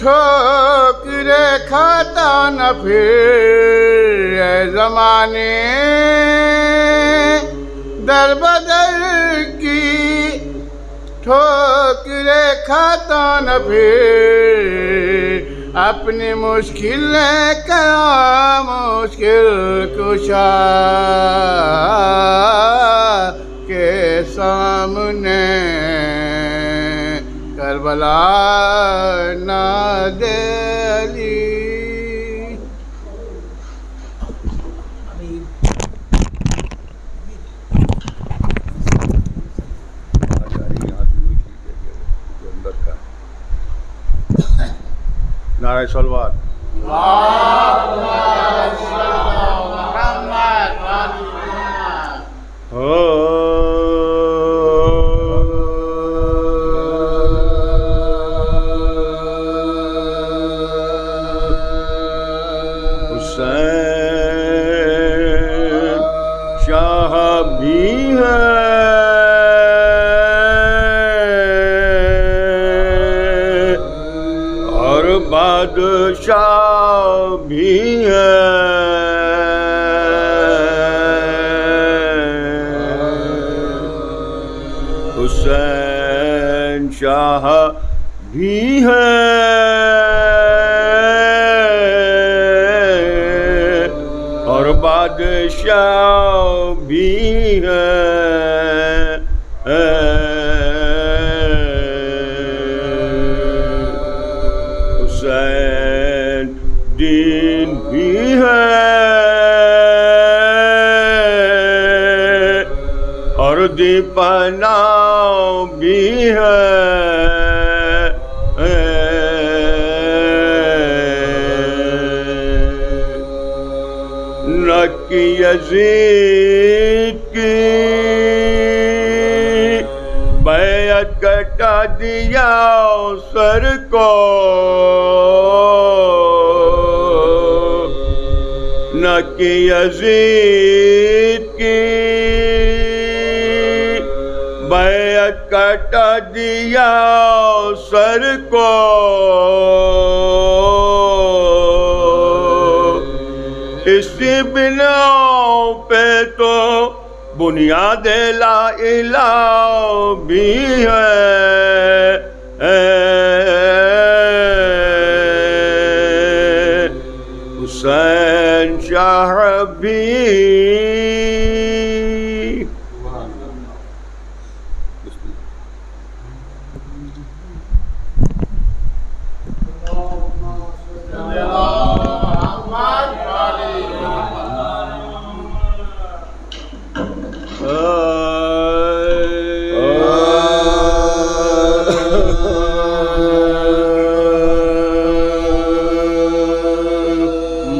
ٹھوکرے کھاتا نہ پھر اے زمانے در بدر کی ٹھوکرے کھاتا نہ پھر اپنی مشکلیں کیا مشکل کشا کے سامنے کربلا نہ دے علی نعرہ صلوات حسین شاہ بھی ہے اور بادشاہ بھی ہے حسین شاہ بھی ہے اور بادشاہ بھی ہے حسین دین بھی ہے اور دیپنا بھی ہے نہ کہ یزید کی بیعت کٹا دیا سر کو نہ کہ یزید کی بیعت کٹا دیا سر کو اسی بنا پہ تو بنیاد لا الہ بھی ہے حسین شاہ بھی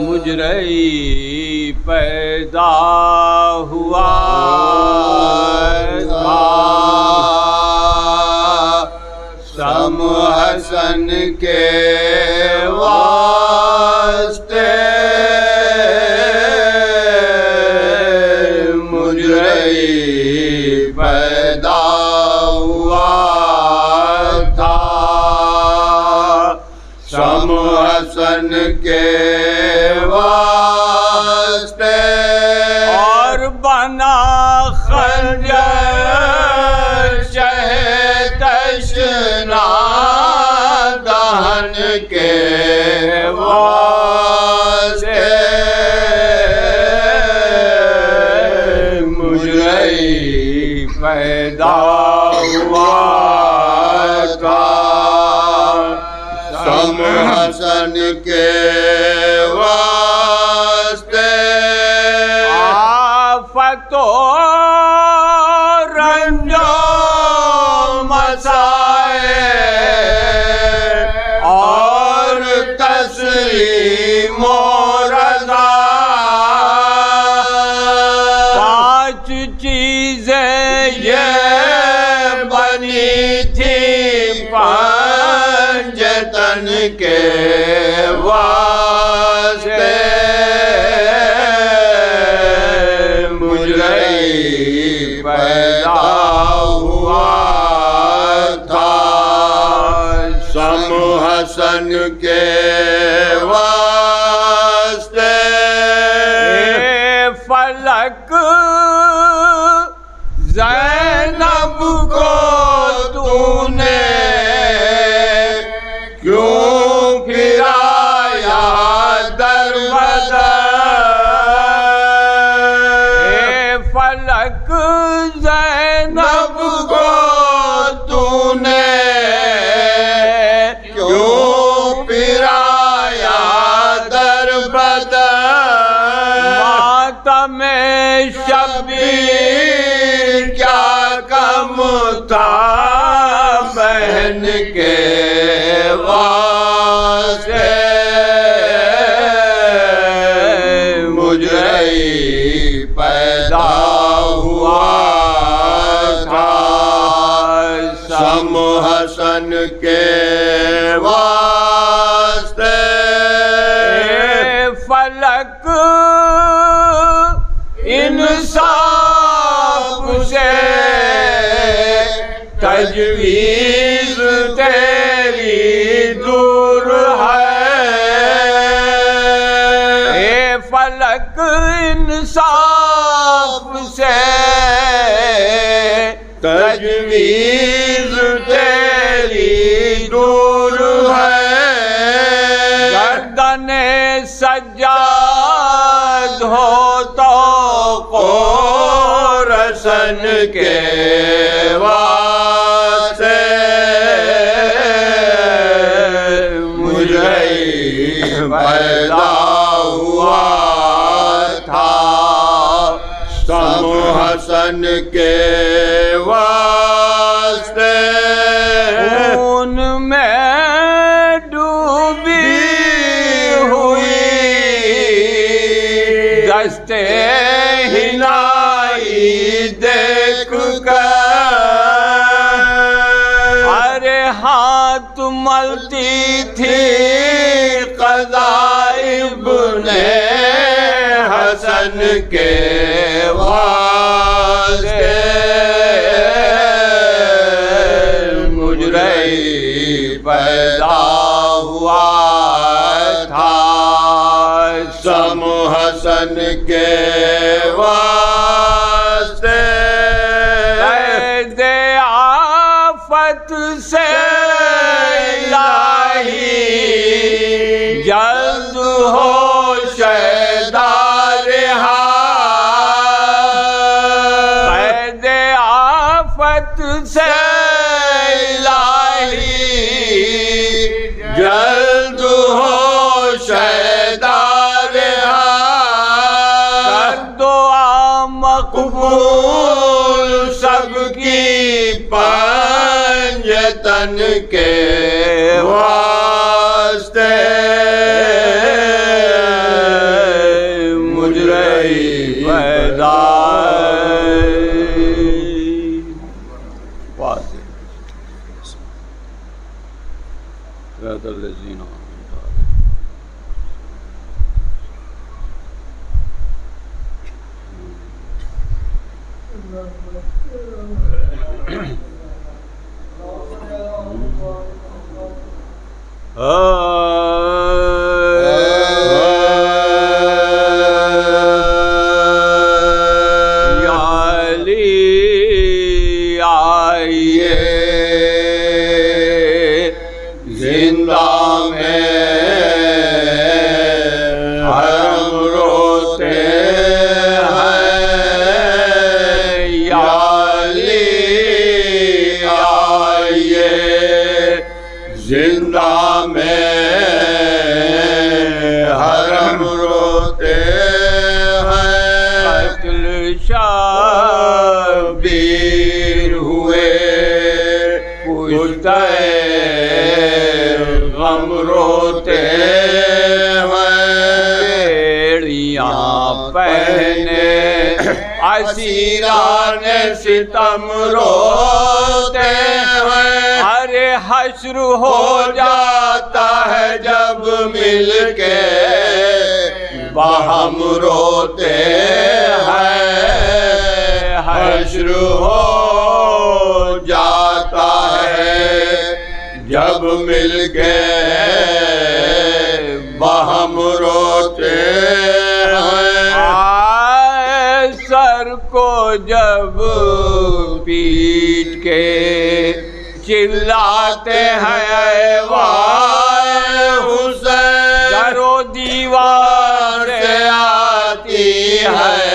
مجرئی پیدا ہوا تھا سم حسن کے واسطے مجرئی پیدا ہوا تھا سم حسن کے واسطے اور بنا خنجر شہ تشنا دہن کے واسطے مجرئی پیدا ہوا تھا سم حسن کے واسطے آفت و رنج و مسائب اور تسلیم و رضا پانچ چیزیں یہ بنی تھی پنجتن کے واسطے مجرئی پیدا ہوا تھا سم حسن حسن کے واسطے فلک زینب کو تو نے کیوں پھرایا در بدر فلک زینب کو تو نے کیوں پھرایا در بدر ماتم شبیر کیا کم تھا بہن کے واسطے مجرئی پیدا ہوا تھا سم حسن کے واسطے فلک انصاف سے تجویز تیری دور ہے اے فلک انصاف سے تجویز تیری دور ہے گردن سجاد ہو تو رسن کے واسطے مجرئی پیدا ہوا تھا سم حسن کے واسطے خون میں ڈوبی ہوئی دستے ہلائی دیکھ کر ارے ہاتھ ملتی تھی قضائب نے حسن کے واسطے مجرئی پیدا ہوا تھا سم حسن کے واسطے قید آفت سے الہی جلد ہو شیدا رہا قید آفت سے الہی جلد ہو شیدا رہا کر دعا مقبول سب کی پنجتن کے واسطے مجرئی پیدا زندہ میں حرم روتے ہیں یا علی آئیے زندہ میں حرم روتے ہیں قتل شبیر ہوئے پوچھتے غم روتے ہیں بیڑیاں پہنے اسیران ستم روتے ہیں ارے حشر ہو جاتا ہے جب مل کے باہم روتے ہیں حشر ہو جاتا ہے جب مل کے باہم روتے ہیں، آئے سر کو جب پیٹ کے چلاتے ہیں اے وائے حسین، در و دیوار سے آتی ہے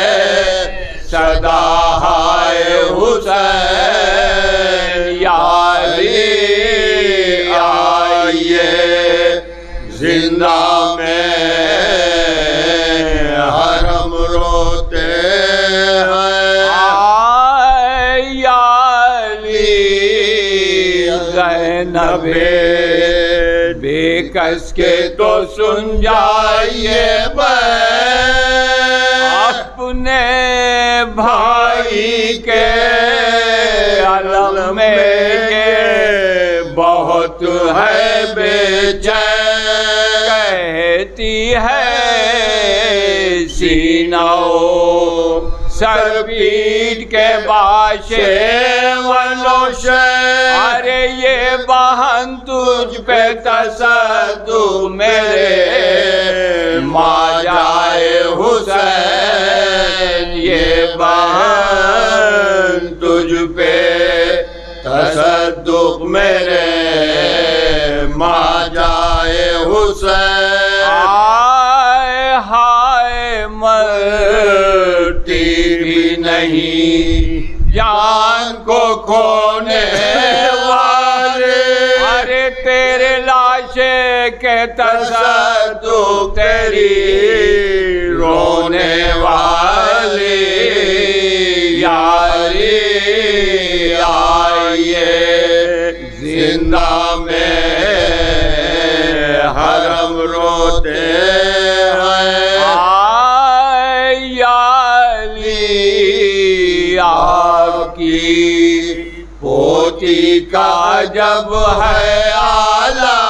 صدا ہائے حسین، یا علی آئیے زندہ میں حرم روتے ہیں، آئے یا علی زینب بے کس کے تو سن جائیے اپنے بھائی کے علم میں یہ بہت ہے بے چین، کہتی ہے سینہ سر پیٹ کے باشے ونوشے، ارے یہ بہن تجھ پہ تصدق میرے ماں جائے حسین، یہ بہن تجھ پہ تصدق میرے ماں جائے حسین، آئے ہائے مرتی بھی نہیں جان کو کھونے والے، ارے تیرے لاشے کے تصدق تیری رونے والی، یا علی آئیے زندہ میں حرم روتے ہیں، آئے یا علی آپ کی پوتی کا جب ہے آلہ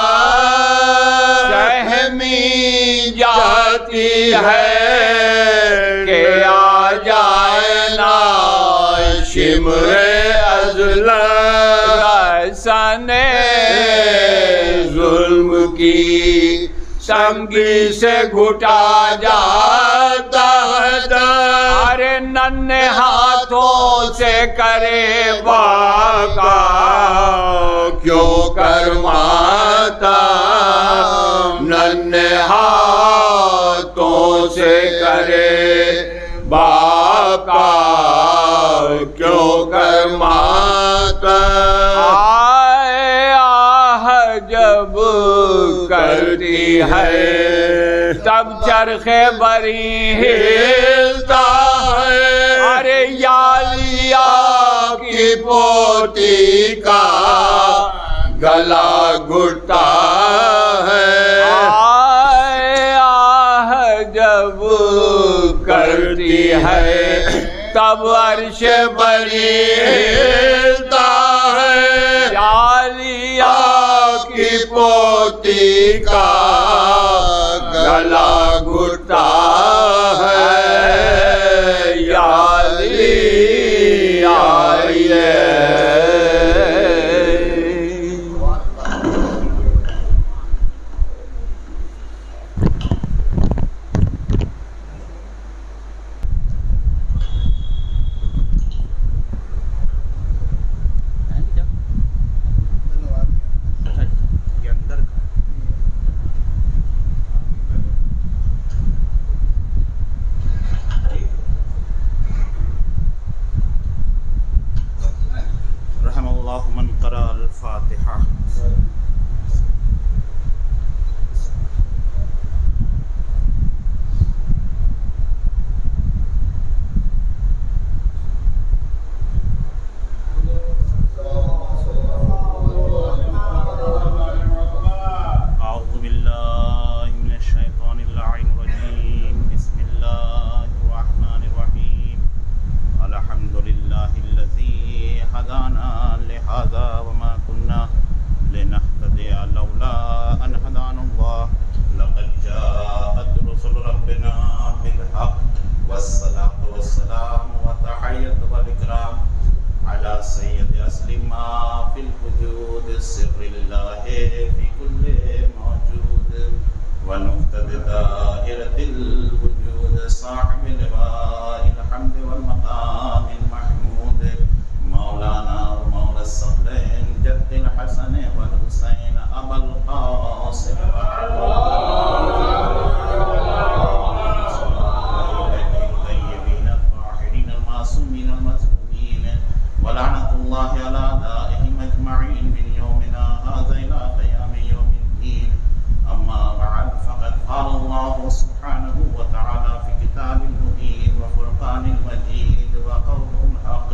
سہمی جاتی ہے کہ آ جائے نا شمر ازلا، رسن ظلم کی سنگی سے گھٹا جاتا ہے در، ارے ننھے ہاتھوں سے کرے باقا کیوں کر ماتا، ننھے ہاتھوں سے کرے باقا کیوں کر ماتا، آئے آہ جب کرتی ہے تب چرخ بری ہلتا ہے، ارے یالیا کی پوتی کا گلا گھٹتا ہے، آئے آہ جب کرتی ہے تب عرش بری ہلتا ہے، یالیا کی پوتی کا گلا گھٹتا ہے، یا علی آئیے دائرة الوجود صاحب لواء الحمد والمقام المحمود مولانا ومولى الصقلين جد الحسن والحسين أبا القاسم الطيبين الطاهرين المعصومين المظلومين ولعنة الله على أعدائهم أجمعين من يومنا هذا إلى قيام يوم الدين. أما بعد فقد قال الله سبحانه وتعالى في كتاب المبين وفرقان المجيد وقوله الحق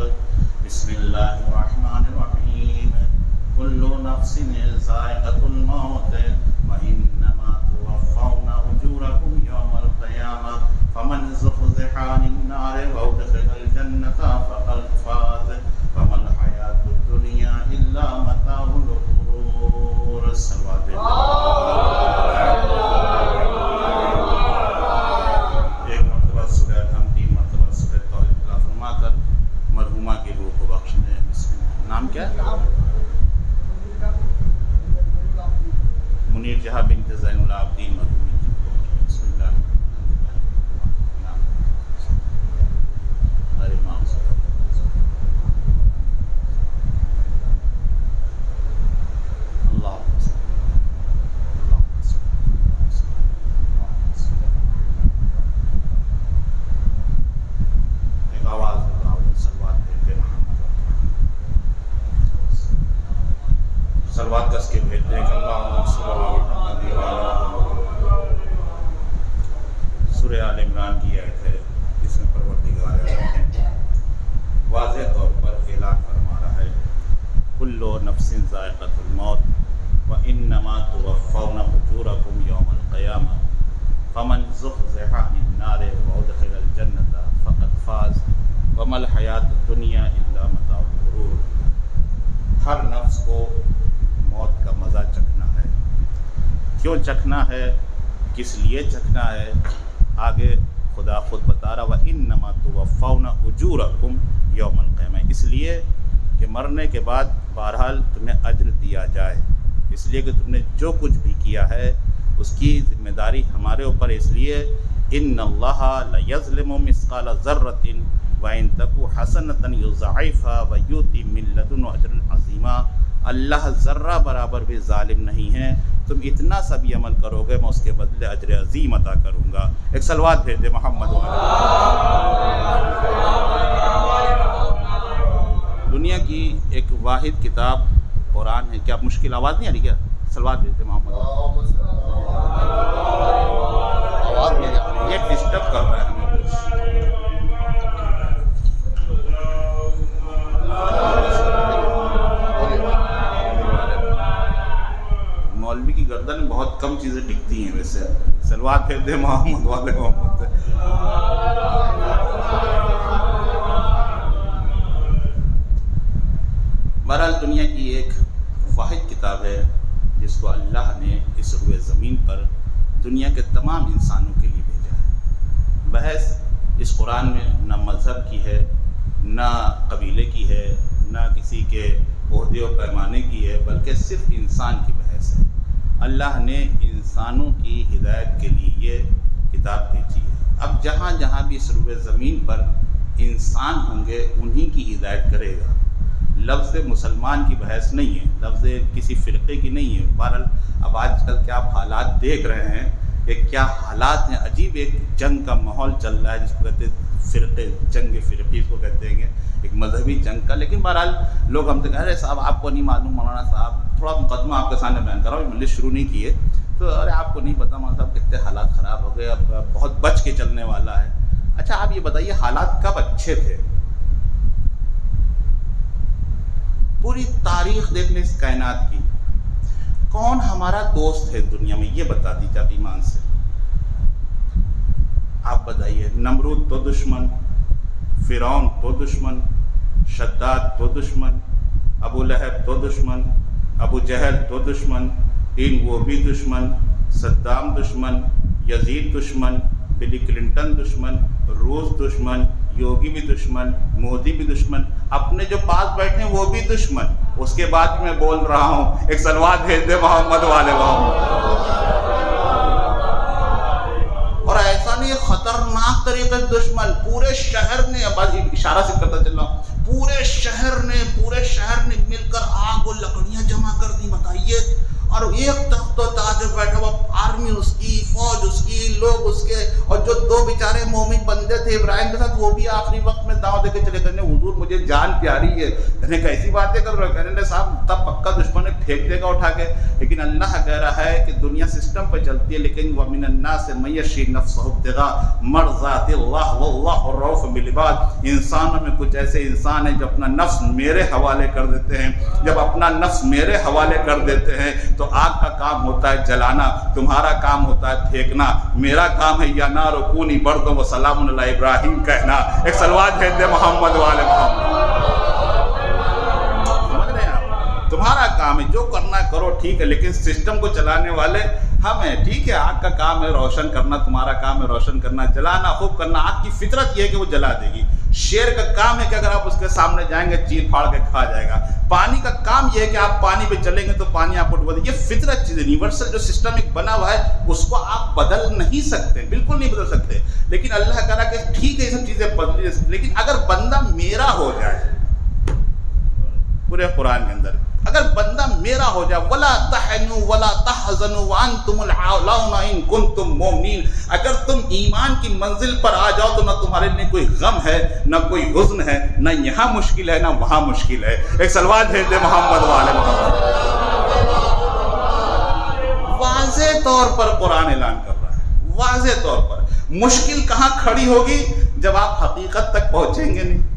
بسم الله الرحمن الرحيم كل نفس ذائقة الموت وإنما توفون أجوركم يوم القيامة فمن زحزح عن النار وأدخل الجنة فقد فاز وما الحياة الدنيا إلا متاع الغرور. صلوات ایک مرتبہ سورہ الحمد 3 مرتبہ سورہ توحید تلاوت فرما کر مرحومہ کی روح کو بخشنے. بسم اللہ. نام کیا ہے؟ منیر جہاں بنت زین العابدین مرحومی. بسم اللہ. ارے امام صاحب اللہ ایک آواز سلوات بھیجتے محمد سلوات کس کے بھیجتے ہیں کہ اللہم صلی اللہ علیہ وسلم. سورہ آل عمران کی آیت ہے جس میں پروردگار عالم واضح طور پر اعلان فرما رہا ہے کل نفس ذائقۃ الموت وانما توفون اجورکم یوم القیامہ فمن زحزح عن النار وادخل الجنۃ فقد فاز وما الحیاۃ الدنیا الا متاع الغرور. ہر نفس کو موت کا مزہ چکھنا ہے. کیوں چکھنا ہے، کس لیے چکھنا ہے، آگے خدا خود بتا رہا وَإِنَّمَا تُوَفَّوْنَ أُجُورَكُمْ يَوْمَ الْقِيَامَةِ. اس لیے کہ مرنے کے بعد بہرحال تمہیں اجر دیا جائے، اس لیے کہ تم نے جو کچھ بھی کیا ہے اس کی ذمہ داری ہمارے اوپر. اس لیے إِنَّ اللَّهَ لَيَظْلِمُ مِثْقَالَ ذَرَّةٍ وَإِن تَكُ حَسَنَةً يُضَاعِفْهَا وَيُؤْتِ مِن لَّدُنْهُ أَجْرًا عَظِيمًا. اللہ ذرہ برابر بھی ظالم نہیں ہے. تم اتنا سا بھی عمل کرو گے میں اس کے بدلے اجر عظیم عطا کروں گا. ایک صلوات بھیج دے محمد والے. دنیا کی ایک واحد کتاب قرآن ہے. کیا مشکل آواز نہیں آ رہی کیا؟ صلوات بھیج دے محمد والے. یہ ڈسٹرب کر رہا ہے ہمیں. مولوی کی گردن میں بہت کم چیزیں ٹکتی ہیں ویسے. صلوات پھیر دے محمد والے محمد. بہرحال دنیا کی ایک واحد کتاب ہے جس کو اللہ نے اس روئے زمین پر دنیا کے تمام انسانوں کے لیے بھیجا ہے. بحث اس قرآن میں نہ مذہب کی ہے، نہ قبیلے کی ہے، نہ کسی کے عہدے و پیمانے کی ہے، بلکہ صرف انسان کی بحث ہے. اللہ نے انسانوں کی ہدایت کے لیے یہ کتاب بھیجی ہے. اب جہاں جہاں بھی اس روئے زمین پر انسان ہوں گے انہی کی ہدایت کرے گا. لفظ مسلمان کی بحث نہیں ہے، لفظ کسی فرقے کی نہیں ہے. بہرحال اب آج کل کیا آپ حالات دیکھ رہے ہیں کہ کیا حالات ہیں. عجیب ایک جنگ کا ماحول چل رہا ہے جس کو کہتے ہیں فرقے، جنگ فرقی اس کو کہتے ہیں، ایک مذہبی جنگ کا. لیکن بہرحال لوگ ہم سے کہہ رہے صاحب آپ کو نہیں معلوم مولانا صاحب، تھوڑا مقدمہ آپ کے سامنے بیان کر رہا ہوں، مجلس شروع نہیں کیے تو ارے آپ کو نہیں پتہ مولانا صاحب کتنے حالات خراب ہو گئے، اب بہت بچ کے چلنے والا ہے. اچھا آپ یہ بتائیے حالات کب اچھے تھے؟ پوری تاریخ دیکھ لیں اس کائنات کی، کون ہمارا دوست ہے دنیا میں یہ بتا دیجیے آپ ایمان سے. آپ بتائیے. نمرود تو دشمن، فرعون تو دشمن، شداد تو دشمن، ابو لہب تو دشمن، ابو جہل تو دشمن، وہ بھی دشمن، صدام دشمن، یزید دشمن، بلی کلنٹن دشمن، روس دشمن، یوگی بھی دشمن، مودی بھی دشمن، اپنے جو پاس بیٹھے ہیں وہ بھی دشمن. اس کے بعد میں بول رہا ہوں ایک صلوات بھیج دے محمد والے محمد. یہ خطرناک طریقے سے دشمن پورے شہر نے، اب اشارہ سے کرتا چل رہا ہوں، پورے شہر نے مل کر آگ و لکڑیاں جمع کر دی، بتائیے، اور ایک تخت و تاج پہ بیٹھا ہوا، آرمی اس کی، فوج اس کی، لوگ اس کے، اور جو دو بیچارے مومن بندے تھے ابراہیم کے ساتھ، وہ بھی آخری وقت میں دعوت دے کے چلے گئے، حضور مجھے جان پیاری ہے، کہنے کیسی باتیں کر رہے ہو، کہنے صاحب تب پکا دشمن نے پھینک دے گا اٹھا کے، لیکن اللہ کہہ رہا ہے کہ دنیا سسٹم پہ چلتی ہے، لیکن وَمِنَ النَّاسِ مَن يَشْرِي نَفْسَهُ ابْتِغَاءَ مَرْضَاتِ اللَّهِ وَاللَّهُ رَءُوفٌ بِالْعِبَادِ۔ انسانوں میں کچھ ایسے انسان ہیں جو اپنا نفس میرے حوالے کر دیتے ہیں، جب اپنا نفس میرے حوالے کر دیتے ہیں تو آگ کا کام ہوتا ہے جلانا، تمہارا کام ہوتا ہے پھینکنا، میرا کام ہے یا نار کونی بردوں و سلام علی ابراہیم کہنا۔ ایک صلوات بھیج دے محمد والے محمد۔ سمجھ رہے ہیں آپ؟ تمہارا کام ہے، جو کرنا ہے کرو، ٹھیک ہے، لیکن سسٹم کو چلانے والے ہم ہیں، ٹھیک ہے، آگ کا کام ہے روشن کرنا، تمہارا کام ہے روشن کرنا، جلانا خوب کرنا، آگ کی فطرت یہ ہے کہ وہ جلا دے گی۔ شیر کا کام ہے کہ اگر آپ اس کے سامنے جائیں گے چیر پھاڑ کے کھا جائے گا۔ پانی کا کام یہ ہے کہ آپ پانی پہ چلیں گے تو پانی آپ کو ڈبو دے گا۔ یہ فطرت چیز ہے، یونیورسل جو سسٹم ایک بنا ہوا ہے اس کو آپ بدل نہیں سکتے، بالکل نہیں بدل سکتے، لیکن اللہ کہہ رہا کہ ٹھیک ہے یہ سب چیزیں بدل جا سکتی، لیکن اگر بندہ میرا ہو جائے، پورے قرآن کے اندر اگر بندہ میرا ہو جائے، وَلَا تَحْنُوا وَلَا تَحْزَنُوا وَأَنْتُمُ الْأَعْلَوْنَ إِن كُنتُم مُؤْمِنِينَ، اگر تم ایمان کی منزل پر آ جاؤ تو نہ تمہارے لیے کوئی غم ہے، نہ کوئی حزن ہے، نہ یہاں مشکل ہے نہ وہاں مشکل ہے۔ ایک صلوات بھیج دے محمد والے محمد۔ واضح طور پر قرآن اعلان کر رہا ہے، واضح طور پر مشکل کہاں کھڑی ہوگی؟ جب آپ حقیقت تک پہنچیں گے نہیں،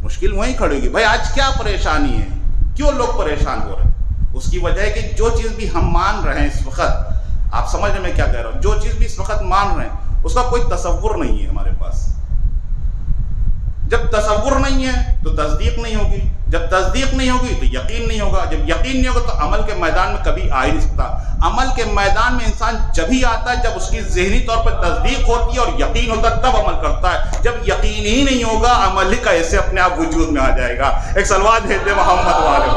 مشکل وہیں کھڑی ہوگی۔ بھائی آج کیا پریشانی ہے، کیوں لوگ پریشان ہو رہے ہیں؟ اس کی وجہ ہے کہ جو چیز بھی ہم مان رہے ہیں اس وقت، آپ سمجھ رہے میں کیا کہہ رہا ہوں، جو چیز بھی اس وقت مان رہے ہیں اس کا کوئی تصور نہیں ہے ہمارے پاس۔ جب تصور نہیں ہے تو تصدیق نہیں ہوگی، جب تصدیق نہیں ہوگی تو یقین نہیں ہوگا، جب یقین نہیں ہوگا تو عمل کے میدان میں کبھی آ ہی نہیں سکتا۔ عمل کے میدان میں انسان جب ہی آتا ہے جب اس کی ذہنی طور پر تصدیق ہوتی ہے اور یقین ہوتا ہے، تب عمل کرتا ہے۔ جب یقین ہی نہیں ہوگا، عمل ہی کا ایسے اپنے آپ وجود میں آ جائے گا۔ ایک صلوات بھیج دے محمد والے۔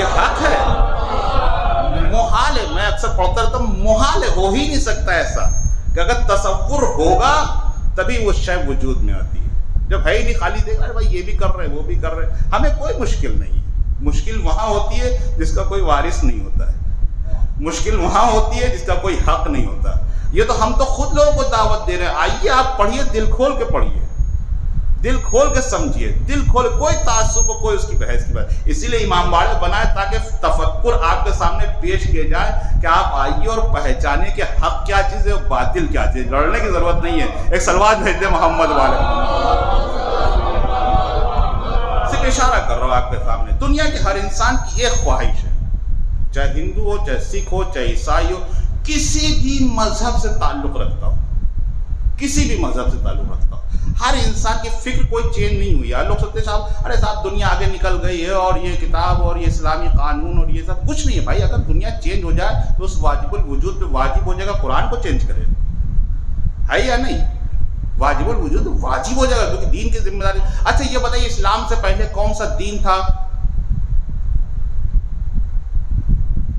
یہ حق ہے، محال ہے، میں اکثر پڑھتا رہتا ہوں، محال ہے، ہو ہی نہیں سکتا ایسا کہ اگر تصور ہوگا تبھی وہ شے وجود میں آتی ہے۔ جب ہے ہی نہیں، خالی دیکھ رہے بھائی یہ بھی کر رہے وہ بھی کر رہے، ہمیں کوئی مشکل نہیں ہے۔ مشکل وہاں ہوتی ہے جس کا کوئی وارث نہیں ہوتا ہے، مشکل وہاں ہوتی ہے جس کا کوئی حق نہیں ہوتا۔ یہ تو ہم تو خود لوگوں کو دعوت دے رہے ہیں، آئیے آپ پڑھیے، دل کھول کے پڑھیے، دل کھول کے سمجھیے، دل کھول، کوئی تعصب کو، کوئی اس کی بحث کی بات۔ اسی لیے امام باڑے بنائے تاکہ تفکر آپ کے سامنے پیش کیے جائے کہ آپ آئیے اور پہچانے کہ حق کیا چیز ہے اور باطل کیا چیز ہے۔ لڑنے کی ضرورت نہیں ہے۔ ایک صلوات بھیج دے محمد والے۔ صرف اشارہ کر رہا ہوں آپ کے سامنے، دنیا کے ہر انسان کی ایک خواہش ہے، چاہے ہندو ہو، چاہے سکھ ہو، چاہے عیسائی ہو، کسی بھی مذہب سے تعلق رکھتا ہو، کسی بھی مذہب سے تعلق رکھتا ہو، ہر انسان کی فکر کوئی چینج نہیں ہوئی ہے۔ لوگ سوچتے ہیں صاحب ارے صاحب دنیا آگے نکل گئی ہے اور یہ کتاب اور یہ اسلامی قانون اور یہ سب کچھ نہیں ہے۔ بھائی اگر دنیا چینج ہو جائے تو اس واجب الوجود پہ واجب ہو جائے گا قرآن کو چینج کرے، ہے یا نہیں؟ واجب الوجود واجب ہو جائے گا کیونکہ دین کی ذمہ داری۔ اچھا یہ بتائیے اسلام سے پہلے کون سا دین تھا؟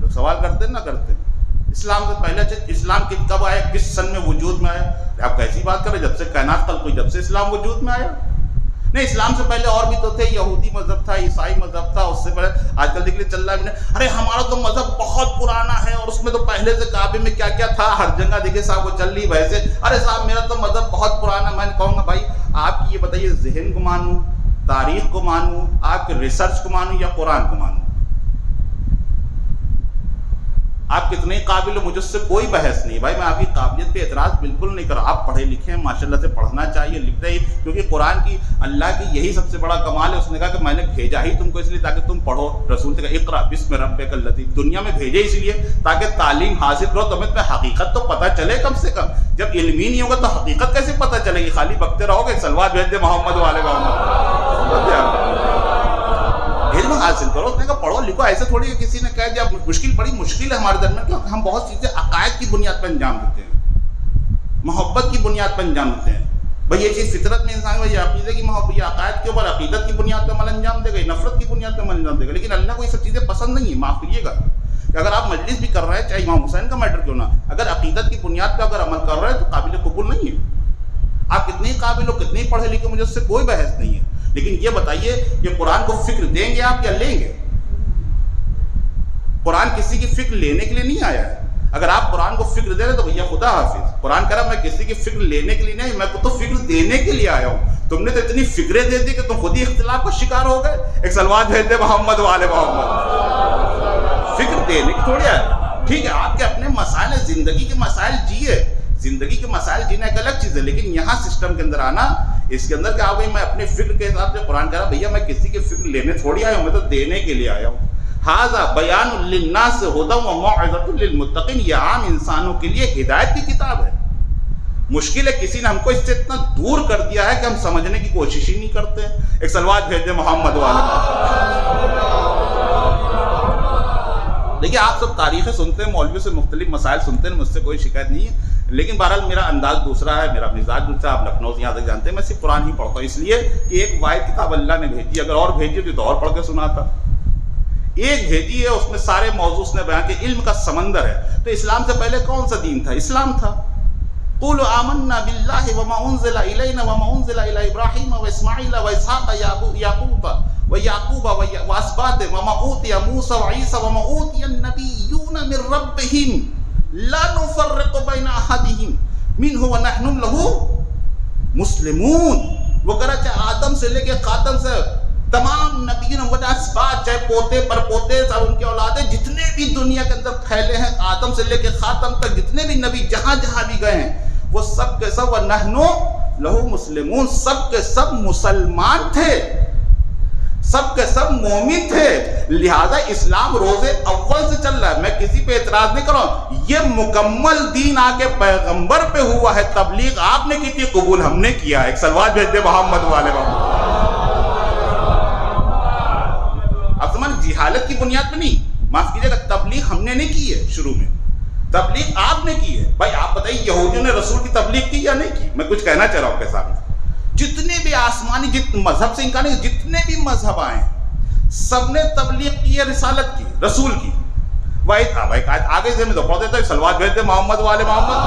لوگ سوال کرتے ہیں نہ کرتے ہیں؟ اسلام سے پہلے اسلام کب آیا، کس سن میں وجود میں آیا؟ آپ کیسی بات کر رہے ہیں؟ جب سے کائنات خلق ہوئی جب سے اسلام وجود میں آیا؟ نہیں، اسلام سے پہلے اور بھی تو تھے، یہودی مذہب تھا، عیسائی مذہب تھا، اس سے پہلے آج کل دیکھ لیے چل رہا ہے ارے ہمارا تو مذہب بہت پرانا ہے اور اس میں تو پہلے سے کعبے میں کیا کیا تھا، ہر جگہ دیکھیے صاحب وہ چل رہی ویسے، ارے صاحب میرا تو مذہب بہت پرانا۔ میں نے کہوں گا بھائی آپ کی یہ بتائیے ذہن کو مانوں، تاریخ کو مانوں، آپ کے ریسرچ کو مانوں یا قرآن کو مانوں؟ آپ کتنے قابل ہو، مجھ سے کوئی بحث نہیں بھائی، میں آپ کی قابلیت پہ اعتراض بالکل نہیں کر رہا۔ آپ پڑھے لکھے ہیں، ماشاءاللہ سے پڑھنا چاہیے، لکھنا ہی، کیونکہ قرآن کی اللہ کی یہی سب سے بڑا کمال ہے، اس نے کہا کہ میں نے بھیجا ہی تم کو اس لیے تاکہ تم پڑھو۔ رسول سے کہا اقرا بسم ربک الذی، دنیا میں بھیجے اس لیے تاکہ تعلیم حاصل کرو، تمہیں حقیقت تو پتہ چلے کم سے کم۔ جب علم ہی نہیں ہوگا تو حقیقت کیسے پتہ چلے گی؟ خالی بکتے رہو گے۔ صلوات بھیج دے محمد والے محمد۔ علم حاصل کرو، اس نے کہا پڑھو لکھو، ایسے تھوڑی ہے کسی نے کہہ دیا مشکل، بڑی مشکل ہے ہمارے درمیان کیونکہ ہم بہت چیزیں عقائد کی بنیاد پر انجام دیتے ہیں، محبت کی بنیاد پر انجام دیتے ہیں۔ بھائی یہ چیز فطرت میں انسان یہ عقیدے کی محبت، یہ عقائد کے اوپر عقیدت کی بنیاد پر عمل انجام دے گا، نفرت کی بنیاد پر عمل انجام دے گا، لیکن اللہ کو یہ سب چیزیں پسند نہیں ہے، معاف کریے گا۔ کہ اگر آپ مجلس بھی کر رہے ہیں چاہے امام حسین کا میٹر کیوں نہ، اگر عقیدت کی بنیاد پہ اگر عمل کر رہے ہیں تو قابل قبول نہیں ہے. آپ کتنے ہی قابل ہو، کتنے ہی پڑھے لکھے، مجھے اس سے کوئی بحث نہیں ہے. لیکن یہ بتائیے کہ قرآن کو فکر دیں گے آپ یا لیں گے؟ قرآن کسی کی فکر لینے کے لیے نہیں آیا ہے. اگر آپ قرآن کو فکر دے رہے تو بھیا خدا حافظ. قرآن کہہ رہا میں کسی کی فکر لینے کے لیے نہیں، میں تو فکر دینے کے لیے آیا ہوں. تم نے تو اتنی فکریں دے دی کہ تم خود ہی اختلاف کا شکار ہو گئے. ایک سلوات بھیج دے محمد والے محمد. فکر دینے کی تھوڑی ہے. ٹھیک ہے آپ کے اپنے مسائل ہیں، زندگی کے مسائل جیے، زندگی کے مسائل جینا ایک الگ چیز ہے. لیکن یہاں سسٹم کے اندر آنا، اس کے اندر کیا ہو گئی، میں اپنے فکر کے حساب سے قرآن کہہ رہا بھیا میں کسی کی فکر لینے تھوڑی آیا ہوں، میں تو دینے کے لیے آیا ہوں. ھذا بیان للناس ھدی و موعظۃ للمتقین. یہ عام انسانوں کے لیے ہدایت کی کتاب ہے. مشکل ہے کسی نے ہم کو اس سے اتنا دور کر دیا ہے کہ ہم سمجھنے کی کوشش ہی نہیں کرتے. ایک سلوات بھیج دیں محمد والے. دیکھیے آپ سب تاریخیں سنتے ہیں، مولوی سے مختلف مسائل سنتے ہیں، مجھ سے کوئی شکایت نہیں ہے. لیکن بہرحال میرا انداز دوسرا ہے، میرا مزاج دوسرا ہے. آپ لکھنؤ سے یہاں تک جانتے ہیں میں صرف قرآن ہی پڑھتا ہوں، اس لیے کہ ایک واحد کتاب اللہ نے بھیجی. اگر اور بھیجی ہوتی تو اور پڑھ کے سناتا. ایک بھیجی ہے، اس میں سارے موضوع نے بیان کہ علم کا سمندر ہے. تو اسلام سے پہلے کون سا دین تھا؟ اسلام تھا. قولوا آمنا باللہ وما انزل الینا وما انزل الی ابراہیم واسماعیل واسحاق ویعقوب واسباط وما اوتی موسیٰ وعیسیٰ وما اوتی النبیون من ربہم لا نفرق بین احدہم منہ ونحن لہ مسلمون. وہ کہہ رہا چاہے آدم سے لے کے خاتم سے تمام نبیوں و اسباط، چاہے پوتے پر پوتے اور ان کے اولادیں جتنے بھی دنیا کے اندر پھیلے ہیں، آدم سے لے کے خاتم تک جتنے بھی نبی جہاں جہاں بھی گئے ہیں، وہ سب کے سب وَنَحْنُ لَهُ مُسْلِمُونَ، سب کے سب مسلمان تھے، سب کے سب مومن تھے. لہذا اسلام روز اول سے چل رہا ہے. میں کسی پہ اعتراض نہیں کر رہا ہوں. یہ مکمل دین آ کے پیغمبر پہ ہوا ہے. تبلیغ آپ نے کی تھی، قبول ہم نے کیا. ایک سلوات بھیج دے محمد والے محمد. اب سمجھ جہالت کی بنیاد پہ نہیں، معاف کیجیے گا، تبلیغ ہم نے نہیں کی ہے. شروع میں تبلیغ آپ نے کی ہے. بھائی آپ بتائیے یہودیوں نے رسول کی تبلیغ کی یا نہیں کی؟ میں کچھ کہنا چاہ رہا ہوں آپ کے سامنے. جتنے بھی آسمانی مذہب سے انکار نہیں، جتنے بھی مذہب آئے سب نے تبلیغ کی ہے، رسالت کی، رسول کی. بھائی آگے سے میں تو پڑھ دیتا ہوں. سلوات بھیج دے محمد والے محمد.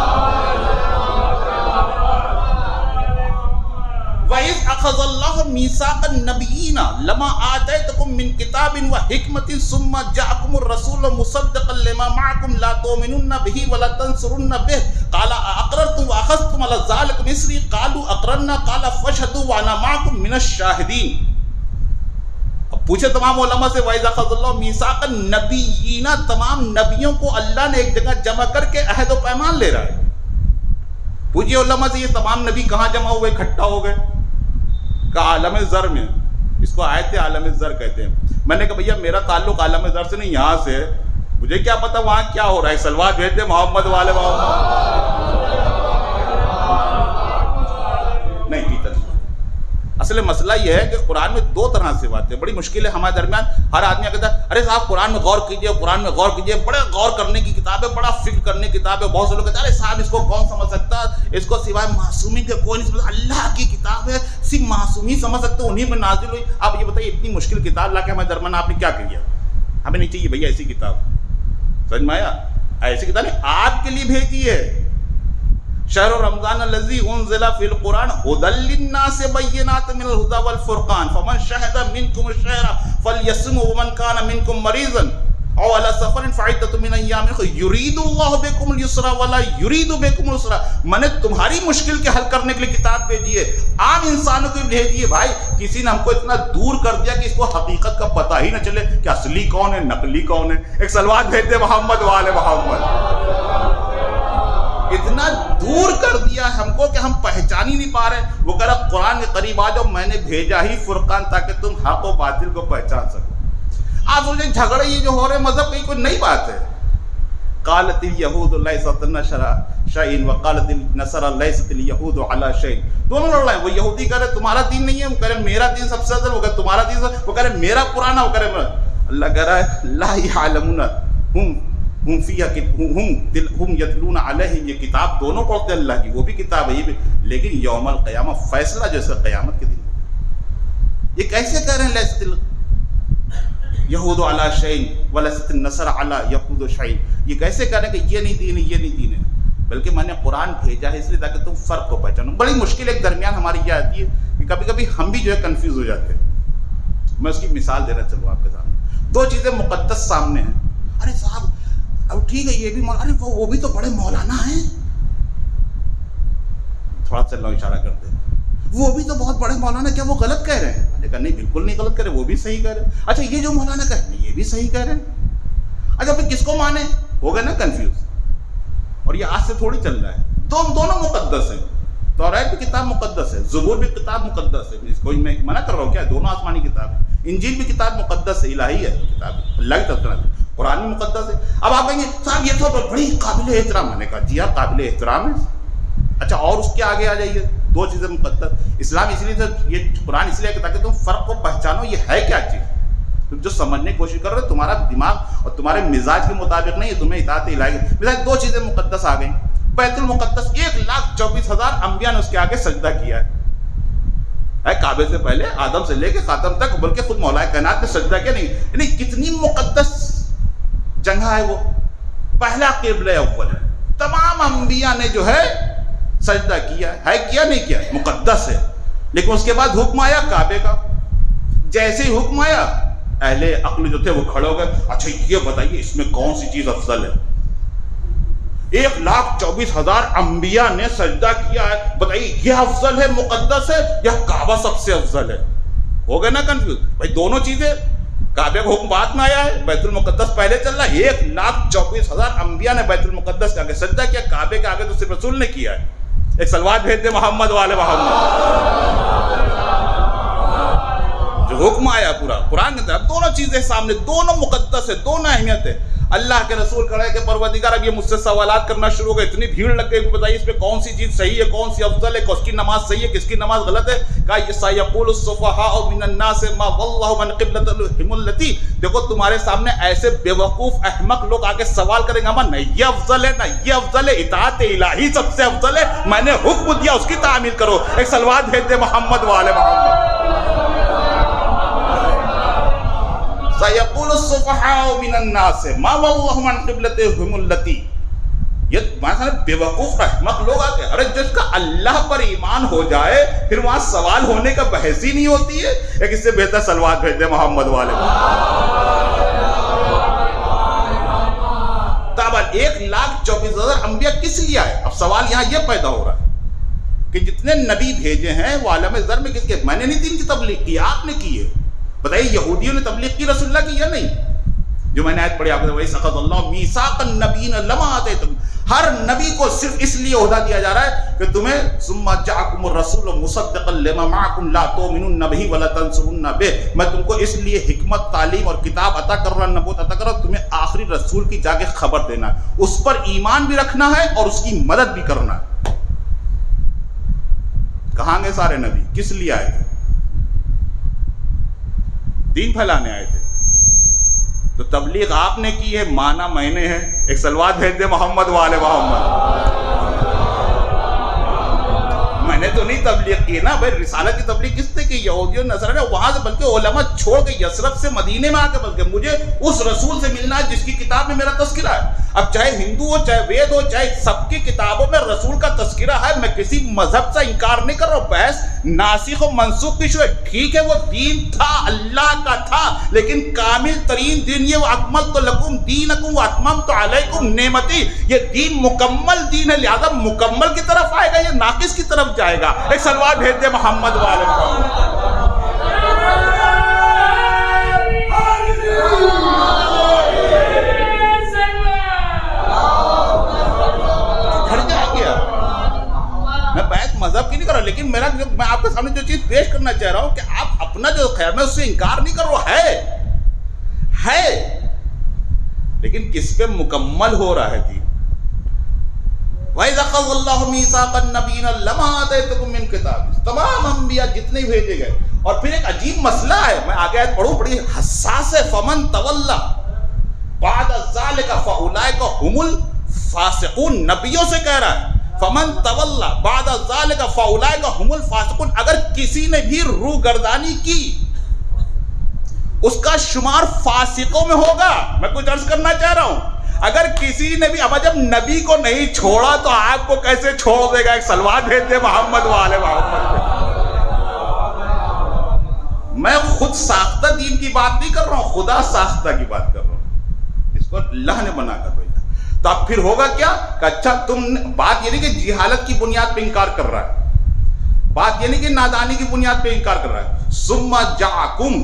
وَإِذْ أَخَذَ اللَّهُ مِيثَاقَ النَّبِيِّينَ لَمَا آتَيْتُكُم مِّن كِتَابٍ وَحِكْمَةٍ ثُمَّ جَاءَكُمُ الرَّسُولُ مُصَدِّقًا لِّمَا مَعَكُمْ لَا تُؤْمِنُنَّ بِهِ وَلَا تَنصُرُنَّ بِهِ قَالَ أَأَقْرَرْتُمْ وَأَخَذْتُمْ عَلَىٰ ذَٰلِكُمْ إِصْرِي قَالُوا أَقْرَرْنَا قَالَ فَاشْهَدُوا وَأَنَا مَعَكُم مِّنَ الشَّاهِدِينَ. اب پوچھے تمام علماء سے وَإِذْ أَخَذَ اللَّهُ مِيثَاقَ النَّبِيِّينَ، تمام نبیوں کو اللہ نے ایک جگہ جمع کر کے عہد و پیمان لے رہا ہے. پوچھئے علماء سے یہ تمام نبی کہاں جمع ہوئے، اکٹھا ہو گئے؟ کہ عالم زر میں. اس کو آیت عالم زر کہتے ہیں. میں نے کہا بھیا میرا تعلق عالم زر سے نہیں، یہاں سے ہے. مجھے کیا پتا وہاں کیا ہو رہا ہے. سلوات بھیج دے محمد والے محمد. نہیں پیتا نہیں. اصل مسئلہ یہ ہے کہ قرآن میں دو طرح سے باتیں بڑی مشکل ہے ہمارے درمیان. ہر آدمی کہتا ہے ارے صاحب قرآن میں غور کیجئے، قرآن میں غور کیجئے، بڑا غور کرنے کی کتاب ہے، بڑا فکر کرنے کی کتاب ہے. بہت سے لوگ کہتے ہیں ارے صاحب اس کو کون سمجھ سکتا، اس کو سوائے معصومین کے کوئی نہیں سمجھ. اللہ کی کتاب ہے، صرف معصوم ہی سمجھ سکتے، انہیں پہ نازل ہوئی. آپ یہ بتائیے اتنی مشکل کتاب لا کے ہمارے درمیان آپ نے کیا کیا؟ ہمیں نہیں چاہیے بھیا ایسی کتاب. سمجھ میں آیا؟ ایسی کتاب نہیں آپ کے لیے بھیجی ہے. شہر رمضان الذی انزل فی القرآن ھدی للناس بینات من الھدی والفرقان فمن شہد منکم الشہر فلیصم ومن کان منکم مریضا او علی سفر فعدۃ من ایام اخر یرید اللہ بکم اليسر ولا یرید بکم العسر. میں نے تمہاری مشکل کے حل کرنے کے لیے کتاب بھیجی ہے، عام انسانوں کو بھیجی ہے. بھائی کسی نے ہم کو اتنا دور کر دیا کہ اس کو حقیقت کا پتہ ہی نہ چلے کہ اصلی کون ہے نقلی کون ہے. ایک سلوات بھیج دے محمد والے محمد. اتنا دور کر دیا ہم کو کہ ہم پہچان ہی نہیں پا رہے. وہ کہہ رہا قرآن کے قریب آ جاؤ، میں نے بھیجا ہی فرقان تاکہ تم حق و باطل کو پہچان سکو. آپ سوچیں جھگڑے یہ جو ہو رہے مذہب کی کوئی نئی بات ہے. قالت الیہود لیست النصارى شیء وقالت النصارى لیست الیہود علی شیء. دونوں لڑ رہے ہیں. وہ یہودی کہہ رہے تمہارا دین نہیں ہے، وہ کہہ رہے میرا دین سب سے افضل، وہ کہہ تمہارا دین، وہ کہہ رہے میرا پرانا، وہ کہہ رہے میرا. اللہ کہہ رہا ہے لا یعلمون ہم فیہا ہم یتلون علیہم. یہ کتاب دونوں پڑھتے ہیں اللہ کی، وہ بھی کتاب ہے یہ بھی. لیکن یوم القیامہ فیصلہ جو ہے قیامت کے دن. یہ کیسے کہہ رہے ہیں لیست یہود علی شیء ولست النصر علی یہود شیء. یہ کیسے کہہ رہے ہیں کہ یہ نہیں دین ہے یہ نہیں دین ہے؟ بلکہ میں نے قرآن بھیجا ہے اس لیے تاکہ تم فرق کو پہچانو. بڑی مشکل ایک درمیان ہماری یہ آتی ہے کہ کبھی کبھی ہم بھی جو ہے کنفیوز ہو جاتے ہیں. میں اس کی مثال دینا چلوں آپ کے سامنے. دو چیزیں مقدس سامنے ہیں. ارے صاحب اب ٹھیک ہے یہ بھی مولانا, ارے وہ بھی تو بڑے مولانا ہیں. تھوڑا سا لوگ اشارہ کرتے ہیں وہ بھی تو بہت بڑے مولانا, کیا وہ غلط کہہ رہے ہیں؟ میں نے کہا نہیں بالکل نہیں غلط کہہ رہے, وہ بھی صحیح کہہ رہے ہیں. اچھا یہ جو مولانا کہہ رہے ہیں یہ بھی صحیح کہہ رہے ہیں. اچھا پھر کس کو مانے؟ ہو گئے نا کنفیوز. اور یہ آج سے تھوڑی چل رہا ہے. دونوں مقدس ہیں. توریت بھی کتاب مقدس ہے, زبور بھی کتاب مقدس ہے. اس کو میں منع کر رہا ہوں کیا؟ دونوں آسمانی کتاب ہے. انجیل بھی کتاب مقدس ہے, الہی ہے کتاب, اللہ کی طرف سے. قرآن بھی مقدس ہے. اب آپ کہیں گے صاحب یہ تو بڑی قابل احترام. میں نے کہا جی ہاں قابل احترام ہے. اچھا اور اس کے آگے آ جائیے, دو چیزیں مقدس. اسلام اس لیے یہ قرآن اس لیے کہ تاکہ تم فرق کو پہچانو یہ ہے کیا چیز. تم جو سمجھنے کی کوشش کر رہے ہو تمہارا دماغ اور تمہارے مزاج کے مطابق نہیں ہے, تمہیں اطاعت الہی. مثلا دو چیزیں مقدس آ گئیں. بیت المقدس 1,24,000 انبیاء نے اس کے آگے سجدہ کیا ہے. کعبے سے پہلے آدم سے لے کے خاتم تک, بلکہ خود مولا کائنات نے سجدہ کیا نہیں. یعنی کتنی مقدس جگہ ہے وہ. پہلا قبلہ اول ہے. تمام انبیاء نے جو ہے سجدہ کیا ہے کیا نہیں کیا, مقدس ہے. لیکن اس کے بعد حکم آیا کعبے کا. جیسے ہی حکم آیا اہل عقل جو تھے وہ کھڑے ہو گئے, اچھا یہ بتائیے اس میں کون سی چیز افضل ہے. 1,24,000 انبیاء نے سجدہ کیا ہے, بتائیے یہ افضل ہے مقدس ہے یا کعبہ سب سے افضل ہے؟ ہو گئے نا کنفیوز بھائی. دونوں چیزیں, کعبے کا حکم بعد میں آیا ہے, بیت المقدس پہلے چل رہا ہے. 1,24,000 انبیاء نے بیت المقدس کے آگے سجدہ کیا, کعبے کے آگے تو صرف رسول نے کیا ہے. ایک صلوات بھیج دے محمد والے محمد. جو حکم آیا پورا قرآن کے اندر, دونوں چیزیں سامنے, دونوں مقدس ہے, دونوں اہمیت ہے. اللہ کے رسول کہہ رہے کہ پروردگار اب یہ مجھ سے سوالات کرنا شروع ہو گئے, اتنی بھیڑ لگ گئی, بتائیے اس پہ کون سی چیز صحیح ہے کون سی افضل ہے, کس کی نماز صحیح ہے کس کی نماز غلط ہے. کہا یہ سیقول السفہاء من الناس ما واللہ عن قبلتہم التی. دیکھو تمہارے سامنے ایسے بے وقوف احمق لوگ آگے سوال کریں گے, نہ یہ افضل ہے نہ یہ افضل ہے, اطاعت الہی سب سے افضل ہے, میں نے حکم دیا اس کی تعمیل کرو. ایک صلوات بھیج دے محمد والے محمد. سیقول السفہاء من الناس ما واللہ عن قبلتہم التی. یہ بے وقوف احمق لوگ آتے ہیں. ارے جس کا اللہ پر ایمان ہو جائے پھر وہاں سوال ہونے کا بحث ہی نہیں ہوتی ہے. ایک اس سے بہتر صلوات بھیج دے محمد والے. تب 1,24,000 انبیاء کس لیے آئے؟ اب سوال یہاں یہ پیدا ہو رہا ہے کہ جتنے نبی بھیجے ہیں وہ عالم زر میں کس کے؟ میں نے نہیں دین کی تبلیغ کی, آپ نے کی ہے. بتائیے یہودیوں نے تبلیغ کی رسول اللہ کی یا نہیں؟ جو میں نے آیت پڑھی آپ کو, وَإِذْ أَخَذَ اللَّهُ مِيثَاقَ النَّبِيِّينَ لَمَا آتَيْتُكُم. ہر نبی کو صرف اس لیے عہدہ دیا جا رہا ہے کہ تمہیں ثُمَّ جَاءَكُمُ الرَّسُولُ مُصَدِّقًا لِمَا مَعَكُمْ لَا تُؤْمِنُنَّ بِهِ وَلَا تَنصُرُنَّ بِهِ. میں تم کو اس لیے حکمت تعلیم اور کتاب عطا کر رہا, نبوت عطا کر رہا, تمہیں آخری رسول کی جا کے خبر دینا ہے, اس پر ایمان بھی رکھنا ہے اور اس کی مدد بھی کرنا ہے. کہاں گئے سارے نبی؟ کس لیے آئے تھے؟ دین پھیلانے آئے تھے. تو تبلیغ آپ نے کی ہے, مانا میں نے ہے. ایک صلوات بھیج دے محمد والے محمد. میں نے تو نہیں تبلیغ کی نا بھائی. رسالت کی تبلیغ کس نے کی؟ یہودیوں نصارہ وہاں سے, بلکہ علماء چھوڑ کے یثرب سے مدینے میں آ کے, بلکہ مجھے اس رسول سے ملنا ہے جس کی کتاب میں میرا تذکرہ ہے. اب چاہے ہندو ہو چاہے وید ہو, چاہے سب کی کتابوں میں رسول کا تذکرہ ہے. میں کسی مذہب سے انکار نہیں کر رہا ہوں. بحث ناسخ و منسوخ کی شو ہے. ٹھیک ہے وہ دین تھا, اللہ کا تھا, لیکن کامل ترین دین یہ وَأَكْمَلْتُ لَكُمْ دِينَكُمْ وَأَتْمَمْتُ عَلَيْكُمْ نِعْمَتِي. یہ دین مکمل دین ہے, لہذا مکمل کی طرف آئے گا یا ناقص کی طرف جائے گا؟ ایک صلوات بھیج دے محمد والے محمد. مذہب کی نہیں کر رہا, لیکن میرا میں آپ کے سامنے جو چیز پیش کرنا چاہ رہا ہوں کہ آپ اپنا جو خیر میں اس سے انکار نہیں کر رہا ہے, لیکن کس پہ مکمل ہو رہا ہے دین. وَإِذْ أَخَذَ اللَّهُ مِيثَاقَ النَّبِيِّينَ لَمَا آتَيْتُكُم مِّن کِتَابٍ. تمام انبیاء جتنے بھیجے گئے. اور پھر ایک عجیب مسئلہ ہے, میں آگے آیت پڑھوں, بڑی حساس ہے. فَمَن تَوَلَّى بَعْدَ ذَلِكَ فَأُولَٰئِكَ هُمُ الْفَاسِقُونَ. نبیوں سے کہہ رہا ہے فمن تولا بعد ذلك فاولئک هم الفاسقون. اگر کسی نے بھی روگردانی کی اس کا شمار فاسقوں میں ہوگا. میں کچھ عرض کرنا چاہ رہا ہوں. اگر کسی نے بھی اب جب نبی کو نہیں چھوڑا تو آپ کو کیسے چھوڑ دے گا؟ ایک صلوات بھیج دے محمد والے محمد. میں خود ساختہ دین کی بات نہیں کر رہا ہوں، خدا ساختہ کی بات کر رہا ہوں، جس کو اللہ نے بنا کر بھیجا. تو اب پھر ہوگا کیا کہ اچھا تم بات یہ نہیں کہ جہالت کی بنیاد پہ انکار کر رہا ہے، بات یہ نہیں کہ نادانی کی بنیاد پہ انکار کر رہا ہے. ثم جاءکم،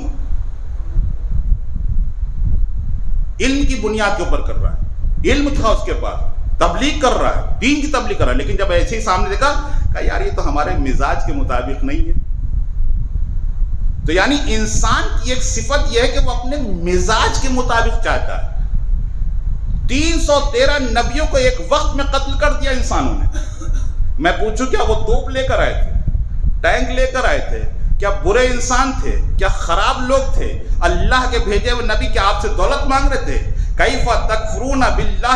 علم کی بنیاد کے اوپر کر رہا ہے، علم تھا اس کے پاس، تبلیغ کر رہا ہے، دین کی تبلیغ کر رہا ہے. لیکن جب ایسے ہی سامنے دیکھا کہ یار یہ تو ہمارے مزاج کے مطابق نہیں ہے. تو یعنی انسان کی ایک صفت یہ ہے کہ وہ اپنے مزاج کے مطابق چاہتا ہے. 313 نبیوں کو ایک وقت میں قتل کر دیا انسانوں نے. میں پوچھوں کیا وہ توپ لے کر آئے تھے، ٹینک لے کر آئے تھے؟ کیا برے انسان تھے؟ کیا خراب لوگ تھے؟ اللہ کے بھیجے ہوئے نبی کیا آپ سے دولت مانگ رہے تھے؟ کیف تکفرون باللہ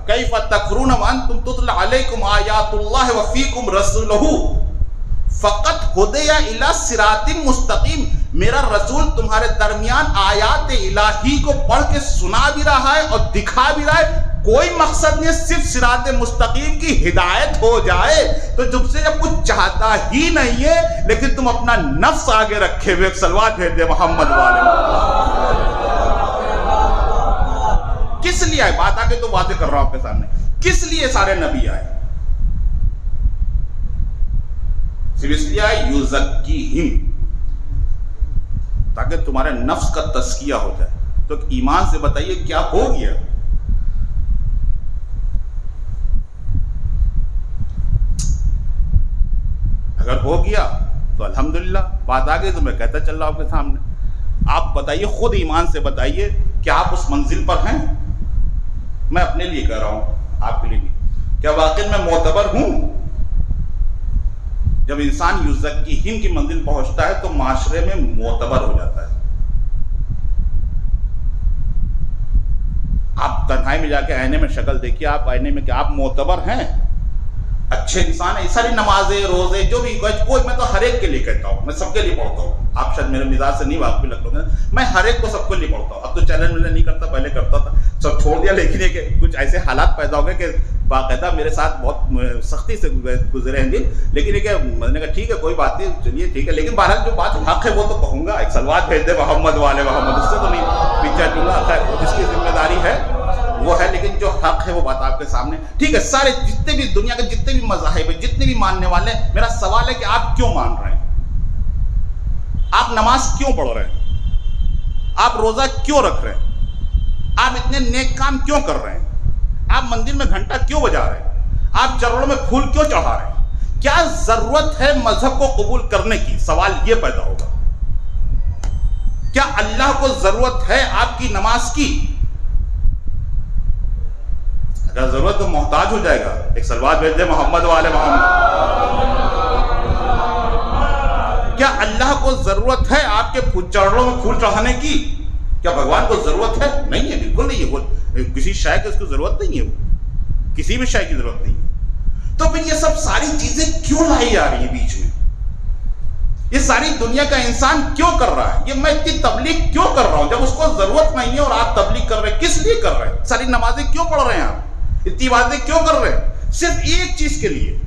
کیف تکفرون وانتم تتلی علیکم آیات اللہ وفیکم رسولہ فقط ہدی الی صراط مستقیم. میرا رسول تمہارے درمیان آیات الہی کو پڑھ کے سنا بھی رہا ہے اور دکھا بھی رہا ہے. کوئی مقصد نہیں، صرف صراط مستقیم کی ہدایت ہو جائے. تو تم سے جب کچھ چاہتا ہی نہیں ہے لیکن تم اپنا نفس آگے رکھے ہوئے ایک صلوات بھیج دے محمد والے. کس لیے آئے؟ بات آگے تو واضح کر رہا ہوں آپ کے سامنے. کس لیے سارے نبی آئے؟ صرف اس لیے آئے یزکیہم، تاکہ تمہارے نفس کا تزکیہ ہو جائے. تو ایمان سے بتائیے کیا ہو گیا؟ اگر ہو گیا تو الحمدللہ. بات آ گئی تو میں کہتا چل رہا ہوں آپ کے سامنے. آپ بتائیے، خود ایمان سے بتائیے کہ آپ اس منزل پر ہیں؟ میں اپنے لیے کہہ رہا ہوں، آپ کے لیے نہیں. کیا واقعی میں معتبر ہوں؟ جب انسان یزکیہم کی منزل پہنچتا ہے تو معاشرے میں معتبر ہو جاتا ہے. آپ تنہائی میں جا کے آئینے میں شکل دیکھیے، آپ آئینے میں کیا آپ معتبر ہیں؟ اچھے انسان ہیں؟ ساری نمازیں روزے جو بھی کوئی، میں تو ہر ایک کے لیے کہتا ہوں، میں سب کے لیے پڑھتا ہوں. آپ شاید میرے مزاج سے نہیں واقف لگتا ہوں، میں ہر ایک کو سب کے لیے پڑھتا ہوں. اب تو چیلنج میں نہیں کرتا، پہلے کرتا تھا، سب چھوڑ دیا. لیکن یہ کہ کچھ ایسے حالات پیدا ہو گئے کہ باقاعدہ میرے ساتھ بہت سختی سے گزرے ہیں دن. لیکن یہ کہ میں نے کہا ٹھیک ہے کوئی بات نہیں، چلیے ٹھیک ہے. لیکن بہرحال جو بات حق ہے وہ تو کہوں گا. ایک صلوات بھیج دے محمد والے محمد، اس سے تو نہیں پیچھے ہٹوں گا. خیر وہ جس کی ذمہ داری ہے وہ ہے، لیکن جو حق ہے وہ بات آپ کے سامنے. ٹھیک ہے، سارے جتنے بھی دنیا کے جتنے بھی مذاہب ہیں، جتنے بھی ماننے والے ہیں، میرا سوال ہے کہ آپ کیوں مان رہے ہیں؟ آپ نماز کیوں پڑھ رہے ہیں؟ آپ روزہ کیوں رکھ رہے ہیں؟ آپ اتنے نیک کام کیوں کر رہے ہیں؟ آپ مندر میں گھنٹہ کیوں بجا رہے ہیں؟ آپ چرڑوں میں پھول کیوں چڑھا رہے ہیں؟ کیا ضرورت ہے مذہب کو قبول کرنے کی؟ سوال یہ پیدا ہوگا. کیا اللہ کو ضرورت ہے آپ کی نماز کی؟ اگر ضرورت تو محتاج ہو جائے گا. ایک صلوات بھیج دے محمد والے محمد. کیا اللہ کو ضرورت ہے آپ کے چرڑوں میں پھول چڑھانے کی؟ کیا بھگوان کو ضرورت ہے؟ نہیں ہے، بالکل نہیں ہے. وہ کسی شے کی اس کو ضرورت نہیں ہے، وہ کسی بھی شے کی ضرورت نہیں ہے. تو پھر یہ سب ساری چیزیں کیوں لائی جا رہی ہیں بیچ میں؟ یہ ساری دنیا کا انسان کیوں کر رہا ہے؟ یہ میں اتنی تبلیغ کیوں کر رہا ہوں جب اس کو ضرورت نہیں ہے اور آپ تبلیغ کر رہے ہیں؟ کس لیے کر رہے ہیں؟ ساری نمازیں کیوں پڑھ رہے ہیں آپ؟ اتنی باتیں کیوں کر رہے ہیں؟ صرف ایک چیز کے لیے،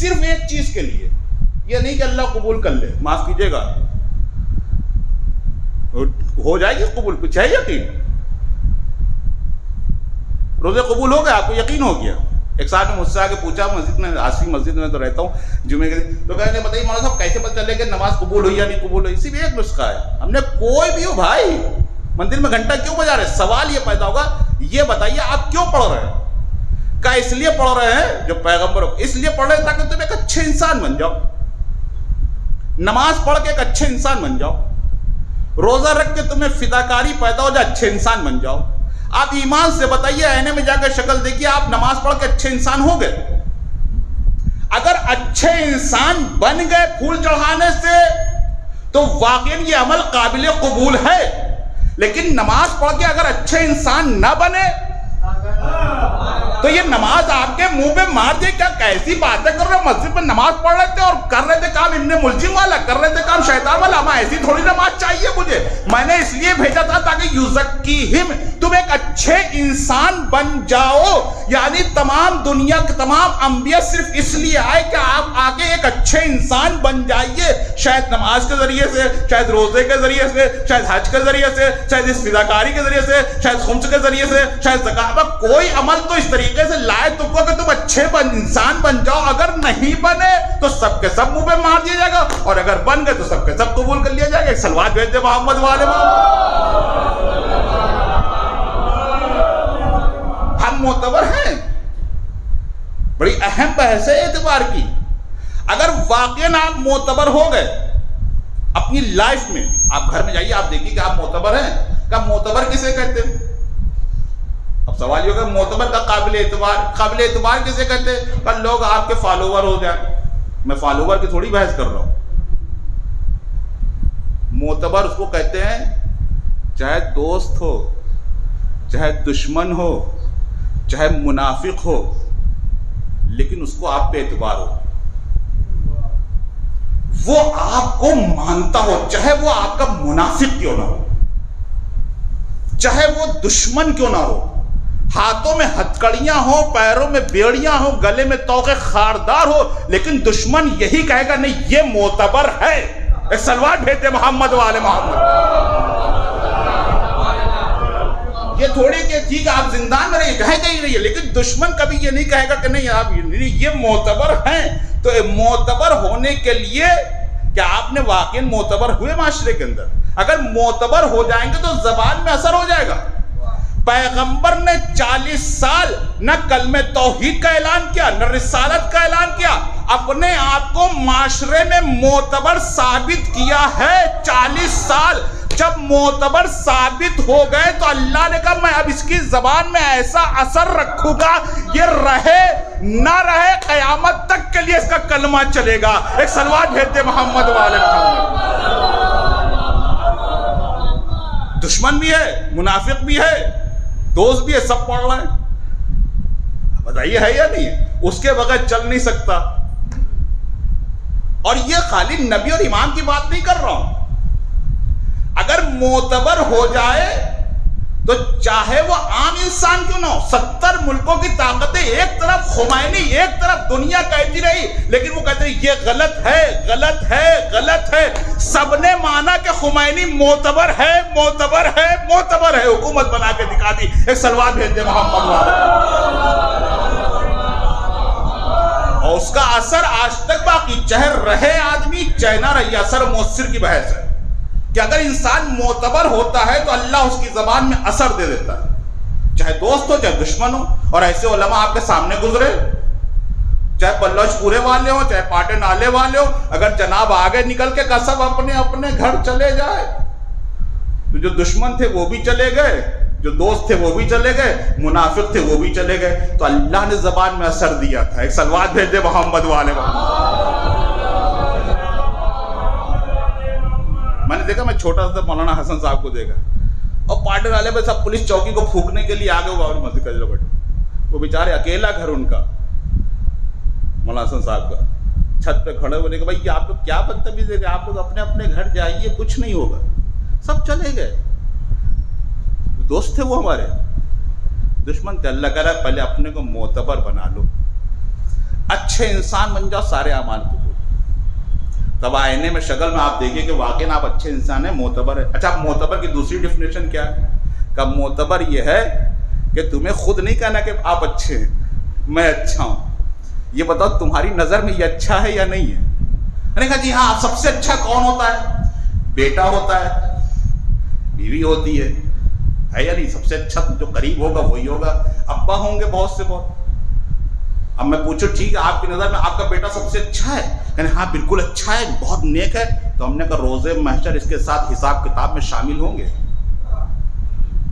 صرف ایک چیز کے لیے. یہ نہیں کہ اللہ قبول کر لے. معاف کیجیے گا، ہو جائے گی قبول؟ کچھ ہے یقین؟ روزے قبول ہو گئے؟ آپ کو یقین ہو گیا؟ ایک صاحب نے مجھ سے آ کے پوچھا، مسجد میں، آصفی مسجد میں تو رہتا ہوں جمعے کے دن، تو کہنے لگے بتائیے مولانا صاحب کیسے پتہ چلے کہ نماز قبول ہوئی یا نہیں قبول ہوئی؟ صرف ایک نسخہ ہے. ہم نے کوئی بھی ہو بھائی، مندر میں گھنٹہ کیوں بجا رہے؟ سوال یہ پیدا ہوگا، یہ بتائیے آپ کیوں پڑھ رہے ہیں؟ کیا اس لیے پڑھ رہے ہیں جو پیغمبر اس لیے پڑھ رہے ہیں تاکہ تم ایک اچھے انسان بن جاؤ، نماز پڑھ کے ایک اچھے انسان بن جاؤ، روزہ رکھ کے تمہیں فداکاری پیدا ہو جائے، اچھے انسان بن جاؤ. آپ ایمان سے بتائیے، آئینے میں جا کے شکل دیکھیے، آپ نماز پڑھ کے اچھے انسان ہو گئے؟ اگر اچھے انسان بن گئے پھول چڑھانے سے تو واقعی یہ عمل قابل قبول ہے. لیکن نماز پڑھ کے اگر اچھے انسان نہ بنے تو یہ نماز آپ کے منہ پہ مار دے، کیا کیسی باتیں کر رہے ہو؟ مسجد میں نماز پڑھ رہے تھے اور کر رہے تھے کام ابن ملجم والا، کر رہے تھے کام شیطان والا. میں ایسی تھوڑی نماز چاہیے مجھے. میں نے اس لیے بھیجا تھا تاکہ یزکیہم، تم ایک اچھے انسان بن جاؤ. یعنی تمام دنیا کے تمام انبیاء صرف اس لیے آئے کہ آپ آگے ایک اچھے انسان بن جائیے. شاید نماز کے ذریعے سے، شاید روزے کے ذریعے سے، شاید حج کے ذریعے سے، شاید اس فداکاری کے ذریعے سے، شاید خمس کے ذریعے سے، شاید زکات. کوئی عمل تو اس طریقے سے لائے تم کو کہ تم اچھے انسان بن جاؤ. اگر نہیں بنے تو سب کے سب منہ پہ مار دیا جائے گا، اور اگر بن گئے تو سب کے سب قبول کر لیا جائے گا. ایک صلوات بھیج دے محمد والے محمد. ہم معتبر ہیں. بڑی اہم بحث ہے اعتبار کی. اگر واقعاً آپ معتبر ہو گئے اپنی لائف میں، آپ گھر میں جائیے، آپ دیکھیے کہ آپ معتبر ہیں. کہ معتبر کسے کہتے ہیں؟ اب سوال یہ ہوگا معتبر کا قابل اعتبار کسے کہتے ہیں؟ کل لوگ آپ کے فالوور ہو جائیں. میں فالوور کی تھوڑی بحث کر رہا ہوں. معتبر اس کو کہتے ہیں چاہے دوست ہو، چاہے دشمن ہو، چاہے منافق ہو، لیکن اس کو آپ پہ اعتبار ہو، وہ آپ کو مانتا ہو، چاہے وہ آپ کا منافق کیوں نہ ہو، چاہے وہ دشمن کیوں نہ ہو. ہاتھوں میں ہتکڑیاں ہوں، پیروں میں بیڑیاں ہوں، گلے میں توقے خاردار ہو، لیکن دشمن یہی کہے گا نہیں یہ معتبر ہے. ایک صلوات بھیجتے محمد والے محمد. یہ تھوڑی کہ ٹھیک ہے آپ زندان میں رہیے، کہیں کہیں رہیے، لیکن دشمن کبھی یہ نہیں کہے گا کہ نہیں آپ یہ معتبر ہیں. تو معتبر ہونے کے لیے کیا آپ نے واقعی معتبر ہوئے معاشرے کے اندر؟ اگر معتبر ہو جائیں گے تو زبان میں اثر ہو جائے گا. پیغمبر نے 40 سال نہ کلمہ توحید کا اعلان کیا، نہ رسالت کا اعلان کیا، اپنے آپ کو معاشرے میں معتبر ثابت کیا ہے. 40 سال جب معتبر ثابت ہو گئے تو اللہ نے کہا میں اب اس کی زبان میں ایسا اثر رکھوں گا، یہ رہے نہ رہے قیامت تک کے لیے اس کا کلمہ چلے گا. ایک صلوات بھیجتے محمد والے محمد. دشمن بھی ہے، منافق بھی ہے، دوست بھی ہے، سب پڑھ رہے ہیں. بتائیے ہے یا نہیں ہے؟ اس کے بغیر چل نہیں سکتا. اور یہ خالی نبی اور امام کی بات نہیں کر رہا ہوں. اگر معتبر ہو جائے تو چاہے وہ عام انسان کیوں نہ ہو، 70 ملکوں کی طاقتیں ایک طرف، خمینی ایک طرف، دنیا کہتی رہی، لیکن وہ کہتے ہیں یہ غلط ہے، غلط ہے، غلط ہے. سب نے مانا کہ خمینی معتبر ہے، معتبر ہے، معتبر ہے. حکومت بنا کے دکھا دی. ایک صلوات بھیج دے محمد والے. اور اس کا اثر آج تک باقی، چاہے رہے آدمی چاہے نہ رہے. اثر مؤثر کی بحث ہے کہ اگر انسان معتبر ہوتا ہے تو اللہ اس کی زبان میں اثر دے دیتا ہے، چاہے دوست ہو چاہے دشمن ہو. اور ایسے علماء آپ کے سامنے گزرے، چاہے بلوچ پورے والے ہو چاہے پاٹے نالے والے ہو. اگر جناب آگے نکل کے سب اپنے اپنے گھر چلے جائے تو جو دشمن تھے وہ بھی چلے گئے، جو دوست تھے وہ بھی چلے گئے، منافق تھے وہ بھی چلے گئے. تو اللہ نے زبان میں اثر دیا تھا. ایک صلوات بھیج دے محمد والے محمد. میں نے دیکھا، میں چھوٹا سا مولانا حسن صاحب کو دیکھا، اور پاٹے والے پہ سب پولیس چوکی کو پھونکنے کے لیے آگے ہوا مسجد کا بیٹھے. وہ بیچارے اکیلا گھر ان کا، مولانا حسن صاحب کا، چھت پہ کھڑے ہوئے کہ بھائی آپ لوگ کیا بدتمیزی ہے، آپ لوگ اپنے اپنے گھر جائیے، کچھ نہیں ہوگا. سب چلے گئے. دوست تھے وہ ہمارے، دشمن تھے. اللہ کہہ رہا ہے پہلے اپنے کو معتبر بنا لو، اچھے انسان بن جاؤ، سارے اعمال قبول. تب آئینے میں شکل میں آپ دیکھیے کہ واقعی آپ اچھے انسان ہیں، معتبر ہے. اچھا، معتبر کی دوسری ڈیفینیشن کیا ہے؟ کہ معتبر یہ ہے کہ تمہیں خود نہیں کہنا کہ آپ اچھے ہیں، میں اچھا ہوں. یہ بتاؤ تمہاری نظر میں یہ اچھا ہے یا نہیں ہے؟ میں نے کہا جی ہاں. سب سے اچھا کون ہوتا ہے؟ بیٹا ہوتا ہے، بیوی ہوتی ہے یا نہیں؟ سب سے اچھا جو قریب ہوگا وہی ہوگا. ابا ہوں گے بہت سے بہت. اب میں پوچھو ٹھیک ہے آپ کی نظر میں آپ کا بیٹا سب سے اچھا ہے؟ یعنی ہاں بالکل اچھا ہے، بہت نیک ہے. تو ہم نے کہا روزے محشر اس کے ساتھ حساب کتاب میں شامل ہوں گے؟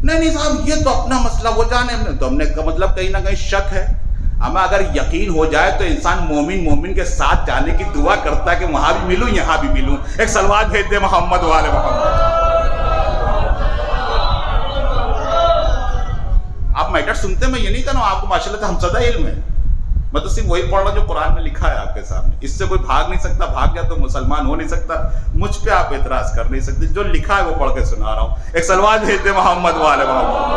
نہیں صاحب یہ تو اپنا مسئلہ وہ جانے. تو ہم نے کہا مطلب کہیں نہ کہیں شک ہے. ہمیں اگر یقین ہو جائے تو انسان مومن کے ساتھ جانے کی دعا کرتا ہے کہ وہاں بھی ملوں یہاں بھی ملوں. ایک صلوات بھیج دے محمد والے محمد. آپ میٹر سنتے میں یہ نہیں کہہ رہا ہوں آپ کو ماشاءاللہ سے ہمسدہ علم ہے، میں تو صرف وہی پڑھ رہا ہوں جو قرآن میں لکھا ہے آپ کے سامنے، اس سے کوئی بھاگ نہیں سکتا، بھاگ گیا تو مسلمان ہو نہیں سکتا، مجھ پہ آپ اعتراض کر نہیں سکتے، جو لکھا ہے وہ پڑھ کے سنا رہا ہوں۔ ایک صلوات بھیجتے محمد والے محمد۔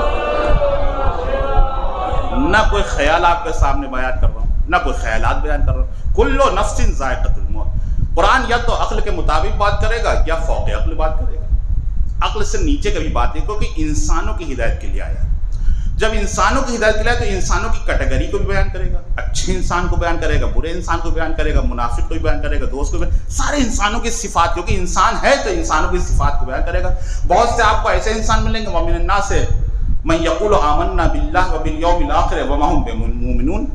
نہ کوئی خیال آپ کے سامنے بیان کر رہا ہوں، نہ کوئی خیالات بیان کر رہا ہوں۔ کل نفس ذائقۃ الموت، قرآن یا تو عقل کے مطابق بات کرے گا یا فوق عقل بات کرے گا، عقل سے نیچے کبھی بات نہیں، کیونکہ انسانوں کی ہدایت کے لیے آیا ہے۔ جب انسانوں کی ہدایت کے لیے آیا تو انسانوں کی کیٹیگری کو بھی بیان کرے گا، اچھے انسان کو بیان کرے گا، برے انسان کو بیان کرے گا، منافق کو بھی بیان کرے گا، دوست کو بھی، سارے انسانوں کی صفات، کیونکہ انسان ہے تو انسانوں کی صفات کو بیان کرے گا۔ بہت سے آپ کو ایسے انسان ملیں گے وَمِنَ النَّاسِ مَن يَقُولُ آمَنَّا بِاللَّهِ وَبِالْيَوْمِ الْآخِرِ وَمَا هُم بِمُؤْمِنُونَ،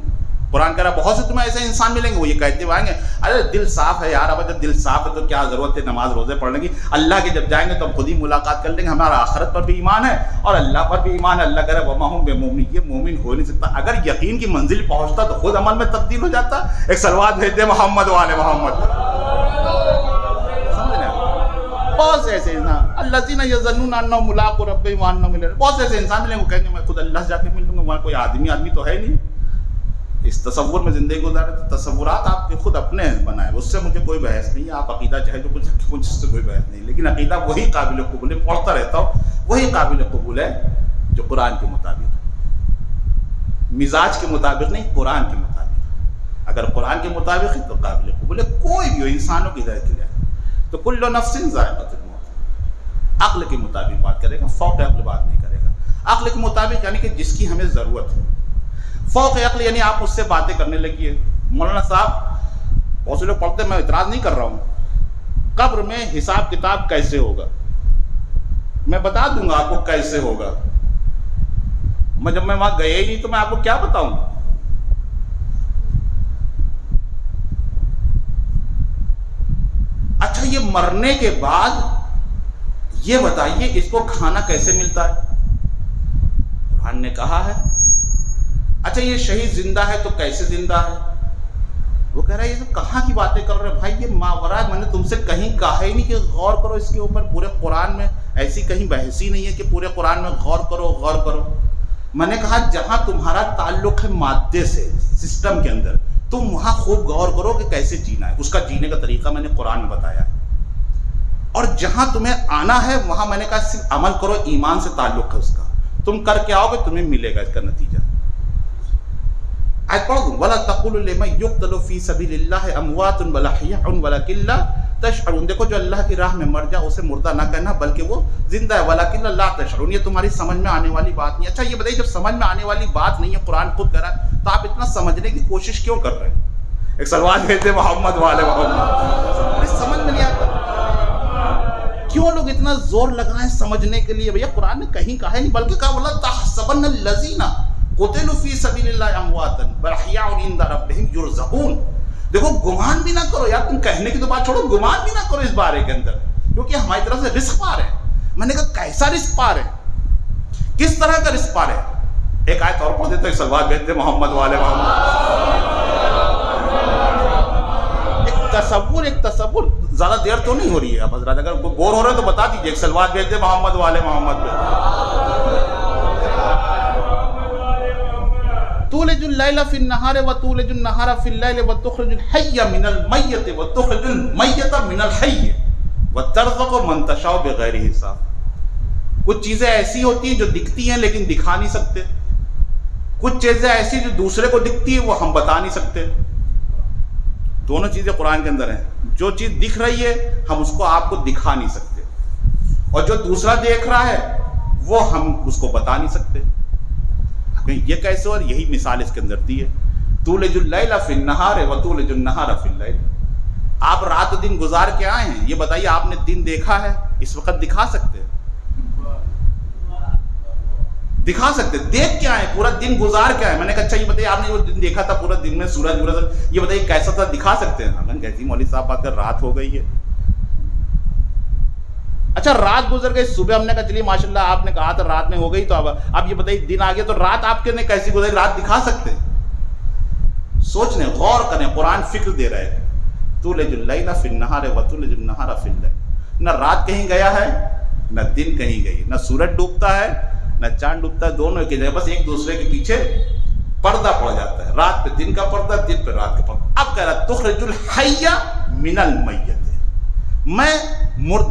قرآن کہہ رہا ہے بہت سے تمہیں ایسے انسان ملیں گے وہ یہ کہتے ہوئے آئیں گے ارے دل صاف ہے یار، اب جب دل صاف ہے تو کیا ضرورت ہے نماز روزے پڑھنے کی، اللہ کے جب جائیں گے تو ہم خود ہی ملاقات کر لیں گے، ہمارا آخرت پر بھی ایمان ہے اور اللہ پر بھی ایمان ہے۔ اللہ کہہ رہا ہے وَمَا هُم بِمُؤْمِنِينَ، یہ مومن ہو نہیں سکتا، اگر یقین کی منزل پہنچتا تو خود عمل میں تبدیل ہو جاتا۔ ایک صلوات بھیج دے محمد والے محمد۔ سمجھ رہے ہیں بہت سے ایسے انسان الذین یظنون انہم ملاقو ربہم وانہم الیہ، بہت سے ایسے انسان ملیں گے وہ کہیں گے میں خود اللہ سے جا کے مل لوں گا، وہاں کوئی آدمی تو ہے نہیں، اس تصور میں زندگی گزارے، تو تصورات آپ کے خود اپنے بنائے، اس سے مجھے کوئی بحث نہیں ہے، آپ عقیدہ چاہے جو کچھ مجھ سے کوئی بحث نہیں، لیکن عقیدہ وہی قابل قبول ہے، پڑھتا رہتا ہوں، وہی قابل قبول ہے جو قرآن کے مطابق ہے، مزاج کے مطابق نہیں، قرآن کے مطابق، اگر قرآن کے مطابق ہے تو قابل قبول ہے، کوئی بھی ہو انسانوں کی ہدایت کے لیے تو کل نفس ذائقۃ الموت، عقل کے مطابق بات کرے گا، فوق عقل بات نہیں کرے گا، عقل کے مطابق یعنی کہ جس کی ہمیں ضرورت ہے، فوق عقل یعنی آپ اس سے باتیں کرنے لگیے۔ مولانا صاحب بہت سے لوگ پڑھتے ہیں، میں اعتراض نہیں کر رہا ہوں، قبر میں حساب کتاب کیسے ہوگا میں بتا دوں گا آپ کو کیسے ہوگا، میں جب میں وہاں گیا ہی نہیں تو میں آپ کو کیا بتاؤں۔ اچھا یہ مرنے کے بعد یہ بتائیے اس کو کھانا کیسے ملتا ہے، قرآن نے کہا ہے۔ اچھا یہ شہید زندہ ہے تو کیسے زندہ ہے، وہ کہہ رہا ہے یہ تو کہاں کی باتیں کر رہے ہیں بھائی، یہ ماورا ہے، میں نے تم سے کہیں کہا ہی نہیں کہ غور کرو اس کے اوپر، پورے قرآن میں ایسی کہیں بحث ہی نہیں ہے کہ پورے قرآن میں غور کرو غور کرو۔ میں نے کہا جہاں تمہارا تعلق ہے مادے سے سسٹم کے اندر، تم وہاں خوب غور کرو کہ کیسے جینا ہے، اس کا جینے کا طریقہ میں نے قرآن میں بتایا ہے، اور جہاں تمہیں آنا ہے وہاں میں نے کہا صرف عمل کرو، ایمان سے تعلق ہے اس کا، تم کر کے آؤ گے تمہیں ملے گا اس کا نتیجہ۔ آیت پڑھ دوں وَلَا تَقُولُوا لِمَن يُقْتَلُ فِي سَبِيلِ اللَّهِ أَمْوَاتٌ بَلْ أَحْيَاءٌ وَلَكِن لَا تَشْعُرُونَ، دیکھو جو اللہ کی راہ میں مر جائے اسے مردہ نہ کہنا بلکہ وہ زندہ ہے، وَلَكِن لَا تَشْعُرُونَ، یہ تمہاری سمجھ میں آنے والی بات نہیں۔ اچھا یہ بتائیے جب سمجھ میں آنے والی بات نہیں ہے، قرآن خود کہہ رہا ہے، تو آپ اتنا سمجھنے کی کوشش کیوں کر رہے ہیں؟ ایک صلوات بھیجتے محمد والے محمد۔ سمجھ میں نہیں آتا کیوں لوگ اتنا زور لگا ہیں سمجھنے کے لیے؟ بھیا قرآن نے کہیں کہا ہے نہیں بلکہ کہا وَلَا تَحْسَبَنَّ الَّذِينَ قُتِلُوا فِي سَبِيلِ اللَّهِ أَمْوَاتًا بَلْ أَحْيَاءٌ عِندَ رَبِّهِمْ يُرْزَقُونَ، دیکھو گمان بھی نہ کرو یار، تم کہنے کی تو بات چھوڑو، گمان بھی نہ کرو اس بارے کے اندر، کیونکہ ہماری طرف سے رزق پا رہے ہیں۔ میں نے کہا کیسا رزق پا رہے ہیں، کس طرح کا رزق پا رہے ہیں؟ ایک آیت اور پڑھ دیتے ہیں، صلوات بھیجتے محمد والے محمد۔ ایک تصور زیادہ دیر تو نہیں ہو رہی ہے اب حضرات، اگر بور ہو رہے ہیں تو بتا دیجیے، ایک صلوات بھیجتے محمد والے محمد پہ۔ تولج اللیل فی النہار وتولج النہار فی اللیل وتخرج الحی من المیت وتخرج المیت من الحی وترزق من تشاء بغیر حساب۔ کچھ چیزیں ایسی ہوتی ہیں جو دکھتی ہیں لیکن دکھا نہیں سکتے، کچھ چیزیں ایسی جو دوسرے کو دکھتی ہے وہ ہم بتا نہیں سکتے۔ دونوں چیزیں قرآن کے اندر ہیں، جو چیز دکھ رہی ہے ہم اس کو آپ کو دکھا نہیں سکتے، اور جو دوسرا دیکھ رہا ہے وہ ہم اس کو بتا نہیں سکتے۔ یہ کیسے؟ اور یہی مثال اس کے اندر دی ہے، تولج اللیل فی النہار وتولج النہار فی اللیل۔ آپ رات دن گزار کے آئے ہیں، یہ بتائیے آپ نے دن دیکھا ہے اس وقت؟ دکھا سکتے دکھا سکتے دیکھ کے آئے، پورا دن گزار کے آئے۔ میں نے کہا اچھا یہ بتائیے آپ نے جو دن دیکھا تھا پورا دن میں سورج یہ بتائیے کیسا تھا، دکھا سکتے ہیں؟ کہتی مولوی صاحب بات کر رات ہو گئی ہے۔ اچھا رات گزر گئی، صبح ہم نے کہا چلیے ماشاءاللہ آپ نے کہا تھا رات میں ہو گئی، تو اب یہ بتائیے دن آ گیا تو رات آپ کے نے کیسی گزری؟ رات دکھا سکتے؟ سوچ لیں، غور کریں، قرآن فکر دے رہے ہیں، تولج اللیل فی النہار وتولج النہار فی اللیل۔ نہ رات کہیں گیا ہے نہ دن کہیں گئی، نہ سورج ڈوبتا ہے نہ چاند ڈوبتا ہے، دونوں ایک ہی جگہ، بس ایک دوسرے کے پیچھے پردہ پڑ جاتا ہے، رات پہ دن کا پردہ، دن پہ رات کا پردہ۔ اب کہہ رہا تخرج الحی من المیت، میں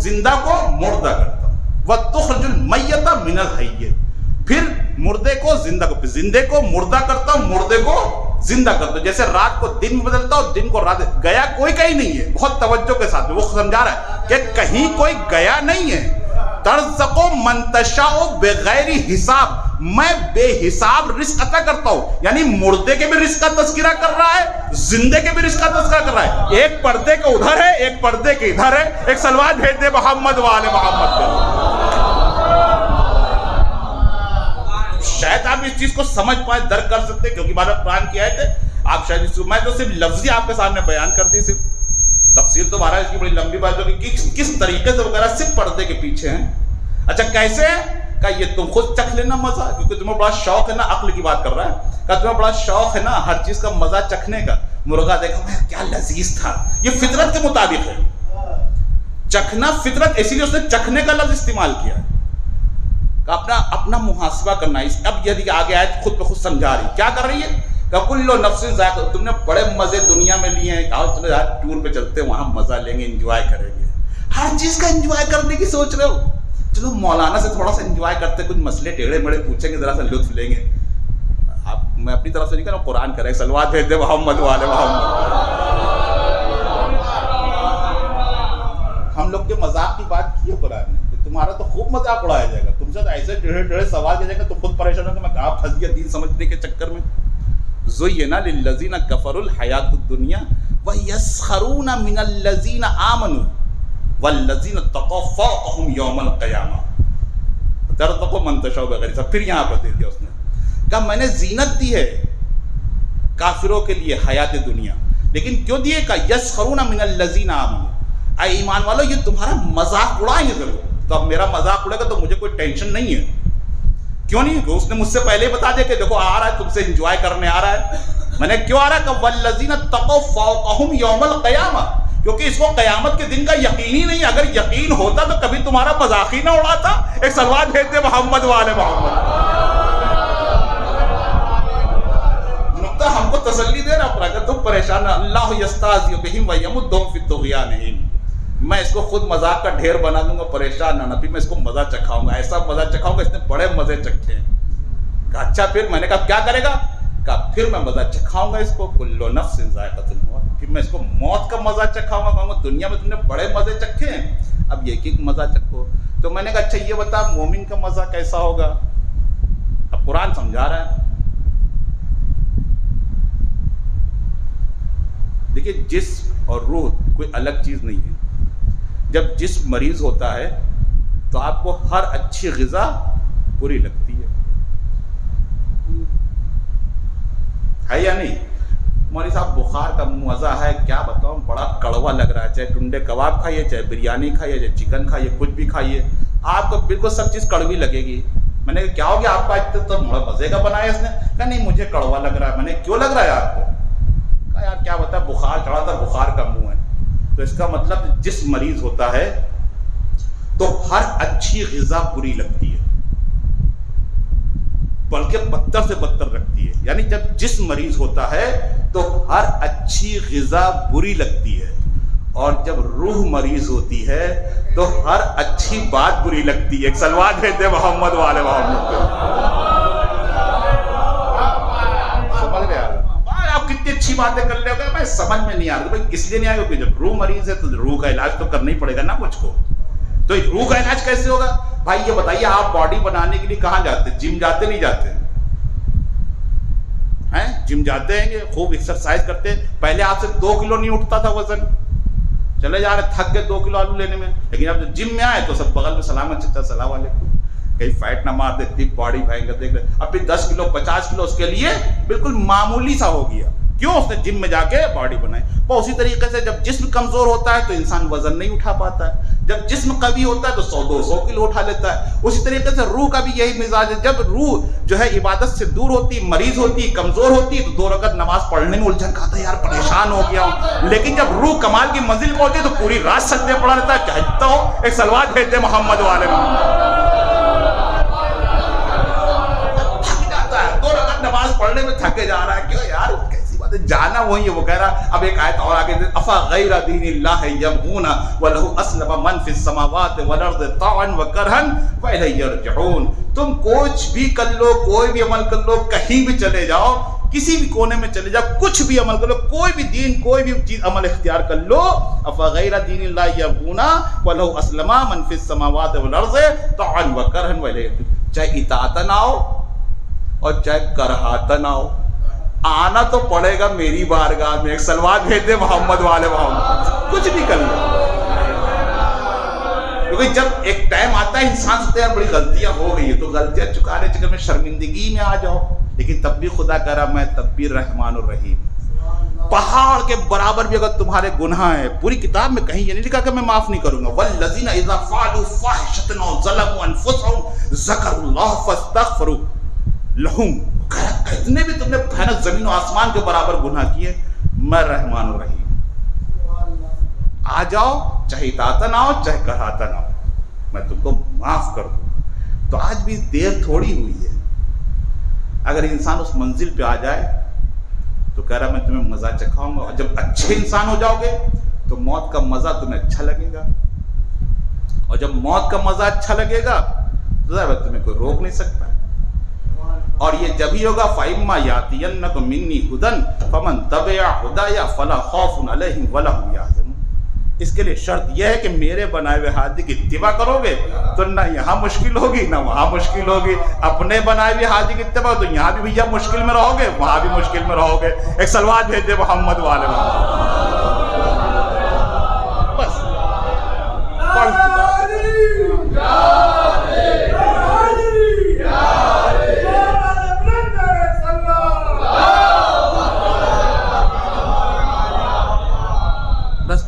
زندہ کو مردہ کرتا ہوں، وتخرج المیت من الحی، پھر مردے کو زندہ کو، زندے کو مردہ کرتا ہوں، مردے کو زندہ کرتا ہوں، جیسے رات کو دن میں بدلتا ہوں، دن کو رات۔ گیا کوئی کہیں نہیں ہے، بہت توجہ کے ساتھ وہ سمجھا رہا ہے کہ کہیں کوئی گیا نہیں ہے۔ ترزق من تشاء بغیر حساب، میں بے حساب رزق عطا کرتا ہوں، یعنی مردے کے بھی رزق کا تذکرہ کر رہا ہے، زندے کے بھی رزق کا تذکرہ کر رہا ہے۔ ایک پردے کے ادھر ہے، ایک پردے کے ادھر ہے۔ ایک صلوات بھیج دے محمد وآل محمد پہ۔ شاید آپ اس چیز کو سمجھ پائے، درک کر سکتے، کیونکہ بارہ قرآن کی آیت ہے، آپ شاید اس کو، میں تو صرف لفظی آپ کے سامنے بیان کر دی، صرف تفسیر تو بارہ اس کی بڑی لمبی بات ہوگی کہ کس طریقے سے وغیرہ صرف پردے کے پیچھے ہیں۔ اچھا کیسے ہے؟ کہ یہ تم خود چکھ لینا مزہ، کیونکہ تمہیں بڑا شوق ہے نا، عقل کی بات کر رہا ہے، کہ تمہیں بڑا شوق ہے نا ہر چیز کا مزہ چکھنے کا۔ مرغا دیکھا میں کیا لذیذ تھا، یہ فطرت کے مطابق ہے، چکھنا فطرت، اسی لیے اس نے چکھنے کا لفظ استعمال کیا ہے، کہ اپنا محاسبہ کرنا ہے۔ اب یہ آگے آیت خود پہ خود سمجھا رہی، کیا کر رہی ہے کہ کل نفس ذائقہ، تم نے بڑے مزے دنیا میں لیے ہیں، آؤ چلو یار ٹور پہ چلتے ہیں، وہاں مزہ لیں گے، انجوائے کریں گے، ہر چیز کا انجوائے کرنے کی سوچ رہے ہو، چلو مولانا سے تھوڑا سا انجوائے کرتے، کچھ مسئلے ٹیڑھے میڑے پوچھیں گے، ذرا سا لطف لیں گے۔ آپ میں اپنی طرف سے نہیں کہہ رہا ہوں، قرآن کریں، صلوات بھیج دے محمد والے محمد۔ ہم لوگ کے مذاق کی بات کی ہے قرآن نے، تمہارا تو خوب مذاق اڑایا جائے گا، تم سے ایسے ٹیڑھے ٹیڑھے سوال کیا جائے گا، تو خود پریشان ہو کہ میں کہاں پھنس گیا دین سمجھنے کے چکر میں۔ زُيِّنَ لِلَّذِينَ كَفَرُوا الْحَيَاةُ الدُّنْيَا وَيَسْخَرُونَ مِنَ الَّذِينَ آمَنُوا وَالَّذِينَ اتَّقَوْا فَوْقَهُمْ يَوْمَ الْقِيَامَةِ۔ تَرْزُقُ مَن تَشَاءُ بغیر حساب، پھر یہاں پر دے دیا اس نے، کہ میں نے زینت دی ہے کافروں کے لیے حیات دنیا، لیکن کیوں دیے؟ کہ یسخرون من الذین آمنوا، اے ایمان والو یہ تمہارا مذاق اڑائیں گے ضرور، تو اب میرا مذاق اڑے گا تو مجھے کوئی ٹینشن نہیں ہے۔ کیوں نہیں؟ کہ اس نے مجھ سے پہلے بتا دیا کہ دیکھو آ رہا ہے، تم سے انجوائے کرنے آ رہا ہے۔ میں نے کیوں آ رہا ہے؟ کہ والذین اتقوا فوقہم یوم القیامہ، کیونکہ اس کو قیامت کے دن کا یقین ہی نہیں، اگر یقین ہوتا تو کبھی تمہارا مذاق ہی نہ اڑاتا۔ ایک صلوات بھیج دے محمد والے محمد۔ نقطہ ہم کو تسلی دے رہا ہے، اگر تم پریشان، اللہ یستہزئ بہم ویمدہم فی طغیانہم، میں اس کو خود مذاق کا ڈھیر بنا دوں گا، پریشان نہ پھر میں اس کو مزہ چکھاؤں گا، ایسا مزہ چکھاؤں گا، اس نے بڑے مزے چکھے ہیں۔ کہا اچھا پھر؟ میں نے کہا کیا کرے گا؟ کہا پھر میں مزہ چکھاؤں گا اس کو، کل نفس ذائقۃ الموت، پھر میں اس کو موت کا مزہ چکھاؤں گا، کہوں گا دنیا میں تم نے بڑے مزے چکھے ہیں، اب یہ ایک مزہ چکھو۔ تو میں نے کہا اچھا یہ بتا مومن کا مزہ کیسا ہوگا؟ اب قرآن سمجھا رہا ہے۔ دیکھیے جسم اور روح کوئی الگ چیز نہیں ہے۔ جب جسم مریض ہوتا ہے تو آپ کو ہر اچھی غذا بری لگتی ہے یا نہیں؟ مولوی صاحب بخار کا مزہ ہے کیا بتاؤں، بڑا کڑوا لگ رہا ہے، چاہے ٹنڈے کباب کھائیے، چاہے بریانی کھائیے، چاہے چکن کھائیے، کچھ بھی کھائیے، آپ کو بالکل سب چیز کڑوی لگے گی۔ میں نے کہا کیا ہو گیا آپ کا، تو مزے کا بنایا اس نے؟ کہا نہیں مجھے کڑوا لگ رہا ہے۔ میں نے کیوں لگ رہا ہے آپ کو؟ کہا یار کیا بتا بخار چڑھا تھا، بخار کا منہ ہے۔ تو اس کا مطلب جس مریض ہوتا ہے تو ہر اچھی غذا بری لگتی ہے، بلکہ بدتر سے بدتر رکھتی ہے۔ یعنی جب جسم مریض ہوتا ہے تو ہر اچھی غذا بری لگتی ہے، اور جب روح مریض ہوتی ہے تو ہر اچھی بات بری لگتی ہے۔ ایک صلوات بھیج دے محمد والے محمد۔ سمجھ گئے آپ کتنی اچھی باتیں کر لے گا، میں سمجھ میں نہیں آ رہا۔ بھائی اس لیے نہیں آئے گا کہ جب روح مریض ہے تو روح کا علاج تو کرنا ہی پڑے گا نا مجھ کو۔ تو روح کا علاج کیسے ہوگا؟ بھائی یہ بتائیے آپ باڈی بنانے کے لیے کہاں جاتے ہیں؟ جم جاتے نہیں جاتے ہیں؟ جم جاتے ہیں کہ خوب ایکسرسائز کرتے ہیں، پہلے آپ سے 2 کلو نہیں اٹھتا تھا وزن، چلے جا رہے تھک گئے 2 کلو آلو لینے میں، لیکن اب جب جم میں آئے تو سب بغل میں سلام چچا السلام علیکم، کہیں فیٹ نہ مار دے، اتنی باڈی بھینکر دیکھ لے، اب پھر 10 کلو 50 کلو اس کے لیے بالکل معمولی سا ہو گیا۔ کیوں؟ اس نے جم میں جا کے باڈی بنائی۔ وہ اسی طریقے سے جب جسم کمزور ہوتا ہے تو انسان وزن نہیں اٹھا پاتا ہے، جب جسم قوی ہوتا ہے تو 100-200 کلو اٹھا لیتا ہے۔ اسی طریقے سے روح کا بھی یہی مزاج ہے، جب روح جو ہے عبادت سے دور ہوتی، مریض ہوتی، کمزور ہوتی تو 2 رکعت نماز پڑھنے میں الجھن کھاتا ہے، یار پریشان ہو گیا ہوں، لیکن جب روح کمال کی منزل پہنچے تو پوری رات سجدے پڑا رہتا ہے، چاہتا ہو۔ ایک صلوات بھیج دے محمد والے محمد۔ جانا وہی ہے. وہ کہہ رہا اب ایک آیت اور آگے افا غیر دین اللہ یبغون ولہ اسلم من فی السماوات والارض طوعا وکرہا والیہ یرجعون. تم کچھ بھی کر لو, کوئی بھی عمل کر لو, کہیں بھی چلے جاؤ, کسی بھی کونے میں چلے جاؤ, کچھ بھی عمل کر لو, کوئی بھی دین کوئی بھی چیز عمل اختیار کر لو, افا غیر دین اللہ یبغون ولہ اسلم من فی السماوات والارض طوعا وکرہا والیہ. چاہے اطاعت نہ ہو اور چاہے کراہتا نہ ہو, آنا تو پڑے گا میری بارگاہ میں. ایک سلوات بھیج دے محمد والے محمد, کچھ بھی کر لو. کیونکہ جب ایک ٹائم آتا ہے انسان سے یار بڑی غلطیاں ہو گئی ہے, تو غلطیاں چکانے چکر میں شرمندگی میں آ جاؤ, لیکن تب بھی خدا کہہ رہا میں تب بھی رحمان الرحیم. پہاڑ کے برابر بھی اگر تمہارے گناہ ہیں, پوری کتاب میں کہیں یہ نہیں لکھا کہ میں معاف نہیں کروں گا. والذین اذا فعلوا فاحشۃ او ظلموا انفسهم ذکروا اللہ فاستغفروا لہم. اتنے بھی تم نے بھیانک زمین و آسمان کے برابر گناہ کیے, میں رحمان الرحیم. آ جاؤ, چاہے اطاعت نہ ہو چاہے کراہتا نہ ہو, میں تم کو معاف کر دوں. تو آج بھی دیر تھوڑی ہوئی ہے. اگر انسان اس منزل پہ آ جائے تو کہہ رہا میں تمہیں مزہ چکھاؤں گا, اور جب اچھے انسان ہو جاؤ گے تو موت کا مزہ تمہیں اچھا لگے گا, اور جب موت کا مزہ اچھا لگے گا تو ظاہر تمہیں کوئی روک نہیں سکتا. اور یہ جب ہی ہوگا فَإِمَّا يَأْتِيَنَّكُم مِّنِّي هُدًى فَمَن تَبِعَ هُدَايَ فَلَا خَوْفٌ عَلَيْهِمْ وَلَا هُمْ يَحْزَنُونَ. اس کے لیے شرط یہ ہے کہ میرے بنائے ہوئے ہادی کی اتباع کرو گے تو نہ یہاں مشکل ہوگی نہ وہاں مشکل ہوگی. اپنے بنائے ہوئے ہادی کی اتباع تو یہاں بھی بھیا مشکل میں رہو گے, وہاں بھی مشکل میں رہو گے. ایک سلوات بھیج دے محمد والے بس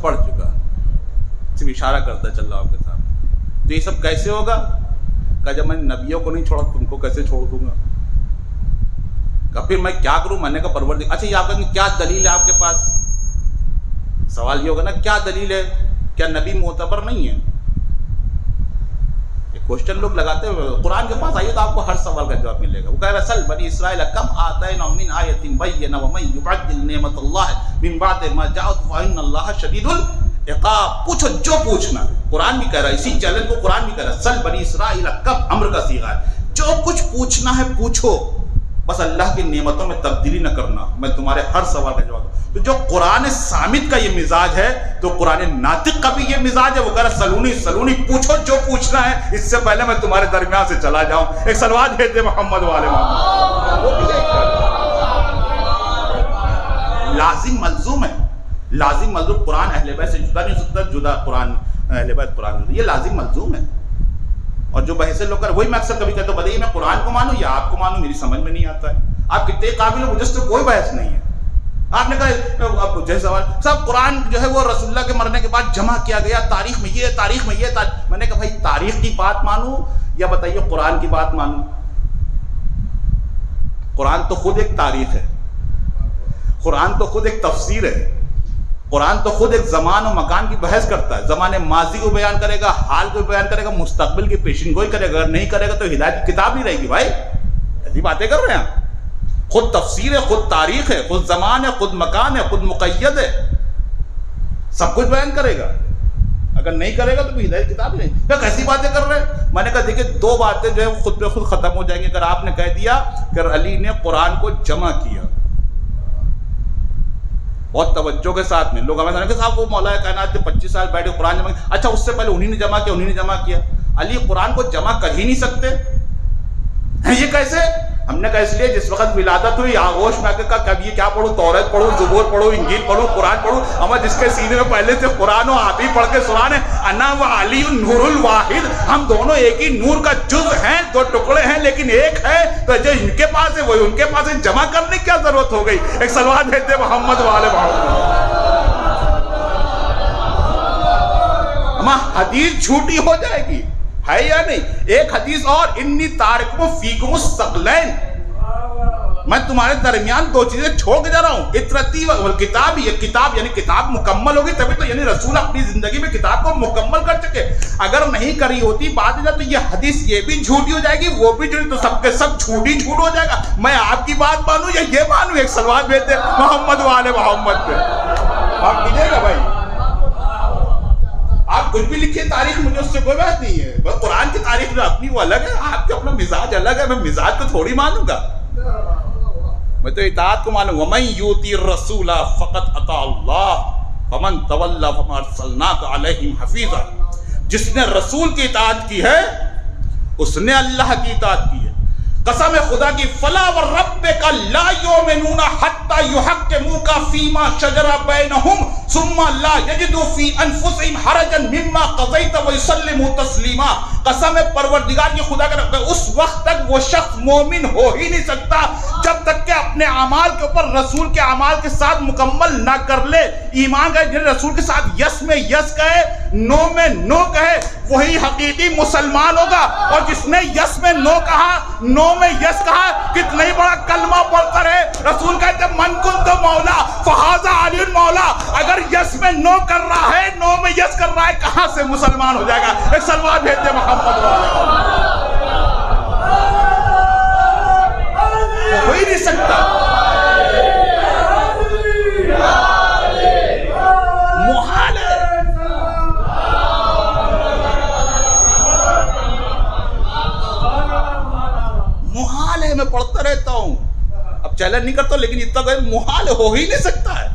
پڑھ پڑھ چکا, صرف اشارہ کرتا چل رہا ہوں آپ کے ساتھ. تو یہ سب کیسے ہوگا؟ کہ جب میں نبیوں کو نہیں چھوڑا تم کو کیسے چھوڑ دوں گا؟ کہ پھر میں کیا کروں؟ میں نے کہا پروردگار. اچھا یہ آپ کہیں کیا دلیل ہے آپ کے پاس؟ سوال یہ ہوگا نا کیا دلیل ہے, کیا نبی معتبر نہیں ہے؟ یہ کوشچن لوگ لگاتے ہوئے. قرآن کے پاس آئیے تو آپ کو ہر سوال کا جواب ملے گا. وہ کہہ رہا ہے سل بنی اسرائیل کم آتیناہم من آیۃ بینہ ومن یبدل نعمت اللہ من بعد ما جاءت فإن اللہ شدید العقاب. پوچھو جو پوچھنا. قرآن بھی کہہ رہا ہے, اسی چیلنج کو قرآن بھی کہہ رہا ہے سل بنی اسرائیل کم, امر کا صیغہ ہے. جو کچھ پوچھنا ہے پوچھو, بس اللہ کی نعمتوں میں تبدیلی نہ کرنا, میں تمہارے ہر سوال کا جواب دوں. تو جو قرآن صامت کا یہ مزاج ہے تو قرآن ناطق کا بھی یہ مزاج ہے. وہ کہہ رہا سلونی سلونی, پوچھو جو پوچھنا ہے, اس سے پہلے میں تمہارے درمیان سے چلا جاؤں. ایک سلوات بھیج دے محمد والے محمد. لازم ملزوم ہے, لازم ملزوم. قرآن اہل بیت سے جدا نہیں ہو سکتا, جدا قرآن اہل بیت قرآن, یہ لازم ملزوم ہے. اور جو بحث لوگ کر وہی میں اکثر کبھی کہتا ہوں بتائیے میں قرآن کو مانوں یا آپ کو مانوں, میری سمجھ میں نہیں آتا ہے. آپ کتنے قابل ہو, مجھے سے کوئی بحث نہیں ہے. آپ نے کہا جیسے سوال صاحب قرآن جو ہے وہ رسول اللہ کے مرنے کے بعد جمع کیا گیا, تاریخ میں یہ تاریخ میں یہ میں نے کہا بھائی تاریخ کی بات مانوں یا بتائیے قرآن کی بات مانوں؟ قرآن تو خود ایک تاریخ ہے, قرآن تو خود ایک تفسیر ہے, قرآن تو خود ایک زمان و مکان کی بحث کرتا ہے. زمان ماضی کو بیان کرے گا, حال کو بیان کرے گا, مستقبل کی پیشن گوئی کرے گا. اگر نہیں کرے گا تو ہدایت کی کتاب نہیں رہے گی. بھائی ایسی باتیں کر رہے ہیں. خود تفسیر ہے, خود تاریخ ہے, خود زمان ہے, خود مکان ہے, خود مقید ہے, سب کچھ بیان کرے گا. اگر نہیں کرے گا تو ہدایت کتاب ہی نہیں. میں کیسی باتیں کر رہے ہیں؟ میں نے کہا دیکھیں دو باتیں جو ہے وہ خود پہ خود ختم ہو جائیں گی. اگر آپ نے کہہ دیا کہ علی نے قرآن کو جمع کیا, بہت توجہ کے ساتھ میں لوگ ہمیں کہ صاحب وہ مولا کائنات جو 25 سال بیٹھے قرآن جمع کیا, اچھا اس سے پہلے انہی نے جمع کیا, انہی نے جمع کیا. علی قرآن کو جمع کر ہی نہیں سکتے, یہ کیسے؟ ہم نے کہا اس لیے جس وقت ولادت ہوئی آغوش میں آ کے کہا کبھی یہ کیا پڑھوں, توریت پڑھوں, زبور پڑھوں, انجیل پڑھوں, قرآن پڑھوں. ہمیں جس کے سینے میں پہلے سے قرآن و آپ ہی پڑھ کے سنانے, انا و علی النور الواحد, ہم دونوں ایک ہی نور کا جز ہیں, دو ٹکڑے ہیں لیکن ایک ہے. تو جو ان کے پاس ہے وہی ان کے پاس ہے, جمع کرنے کی کیا ضرورت ہو گئی؟ ایک سلوات بھیجتے محمد والے محمد. ہمیں حدیث جھوٹی ہو جائے گی ہے یا نہیں؟ ایک حدیث اور انی تارکم فیکم الثقلین, میں تمہارے درمیان دو چیزیں چھوڑ کے جا رہا ہوں، اطرتی والکتاب. یہ کتاب یعنی کتاب مکمل ہوگی تبھی تو، یعنی رسول اپنی زندگی میں کتاب کو مکمل کر چکے. اگر نہیں کری ہوتی بعد میں تو یہ حدیث یہ بھی جھوٹی ہو جائے گی، وہ بھی جھوٹی، تو سب کے سب جھوٹ ہی جھوٹ ہو جائے گا. میں آپ کی بات مانوں یا یہ مانوں؟ ایک سلوات بھیجتے محمد والے محمد پہ. آپ کیجیے گا بھائی، آپ کچھ بھی لکھیے تاریخ، مجھے اس سے کوئی بات نہیں ہے. بس قرآن کی تاریخ جو اپنی وہ الگ ہے، آپ کا اپنا مزاج الگ ہے. میں مزاج کو تھوڑی مانوں گا، میں تو اطاعت کو مانوں. وَمَن يُؤْتِ الرَّسُولَ فَقَدْ أَطَاعَ اللَّهَ وَمَن تَوَلَّىٰ فَمَا أَرْسَلْنَاكَ عَلَيْهِمْ حَفِيظًا. جس نے رسول کی اطاعت کی ہے اس نے اللہ کی اطاعت کی ہے. قسم خدا کی، فَلَا وَرَبِّكَ لَا يُؤْمِنُونَ حَتَّىٰ يُحَكِّمُوكَ فِيمَا شَجَرَ بَيْنَهُمْ ثُمَّ لَا يَجِدُوا فِي أَنفُسِهِمْ حَرَجًا مِّمَّا قَضَيْتَ وَيُسَلِّمُوا تَسْلِيمًا. قسم پروردگار کی خدا کا، اس وقت تک وہ شخص مومن ہو ہی نہیں سکتا جب تک کہ اپنے اعمال کے اوپر رسول کے اعمال کے ساتھ مکمل نہ کر لے. ایمان کا جن رسول کے ساتھ یس میں یس کہے، نو میں نو کہے، وہی حقیقی مسلمان ہوگا. اور جس نے یس میں نو کہا، نو میں یس کہا، کتنا ہی بڑا کلمہ پڑھ کر ہے. رسول کہتے من کنت مولا فہذا علی مولا. اگر یس میں نو کر رہا ہے، نو میں یس کر رہا ہے، کہاں سے مسلمان ہو جائے گا؟ ایک سلوات بھیج دے محمد. ہو ہی نہیں سکتا. محال ہے. محال ہے. میں پڑھتا رہتا ہوں، اب چیلنج نہیں کرتا لیکن اتنا کہ محال ہو ہی نہیں سکتا ہے.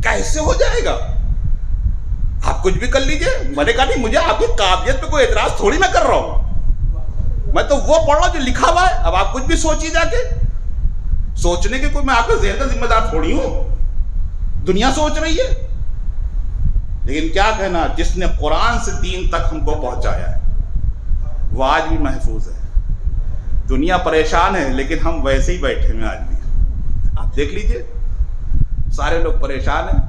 کیسے ہو جائے گا؟ آپ کچھ بھی کر لیجئے. میں نے کہا نہیں، مجھے آپ کی قابلیت پہ کوئی اعتراض تھوڑی میں کر رہا ہوں. میں تو وہ پڑھ رہا ہوں جو لکھا ہوا ہے. اب آپ کچھ بھی سوچیے جا کے. سوچنے کے کوئی میں آپ کے ذہن کا ذمہ دار تھوڑی ہوں. دنیا سوچ رہی ہے. لیکن کیا کہنا، جس نے قرآن سے دین تک ہم کو پہنچایا ہے وہ آج بھی محفوظ ہے. دنیا پریشان ہے لیکن ہم ویسے ہی بیٹھے ہیں آج بھی. آپ دیکھ لیجئے، سارے لوگ پریشان ہیں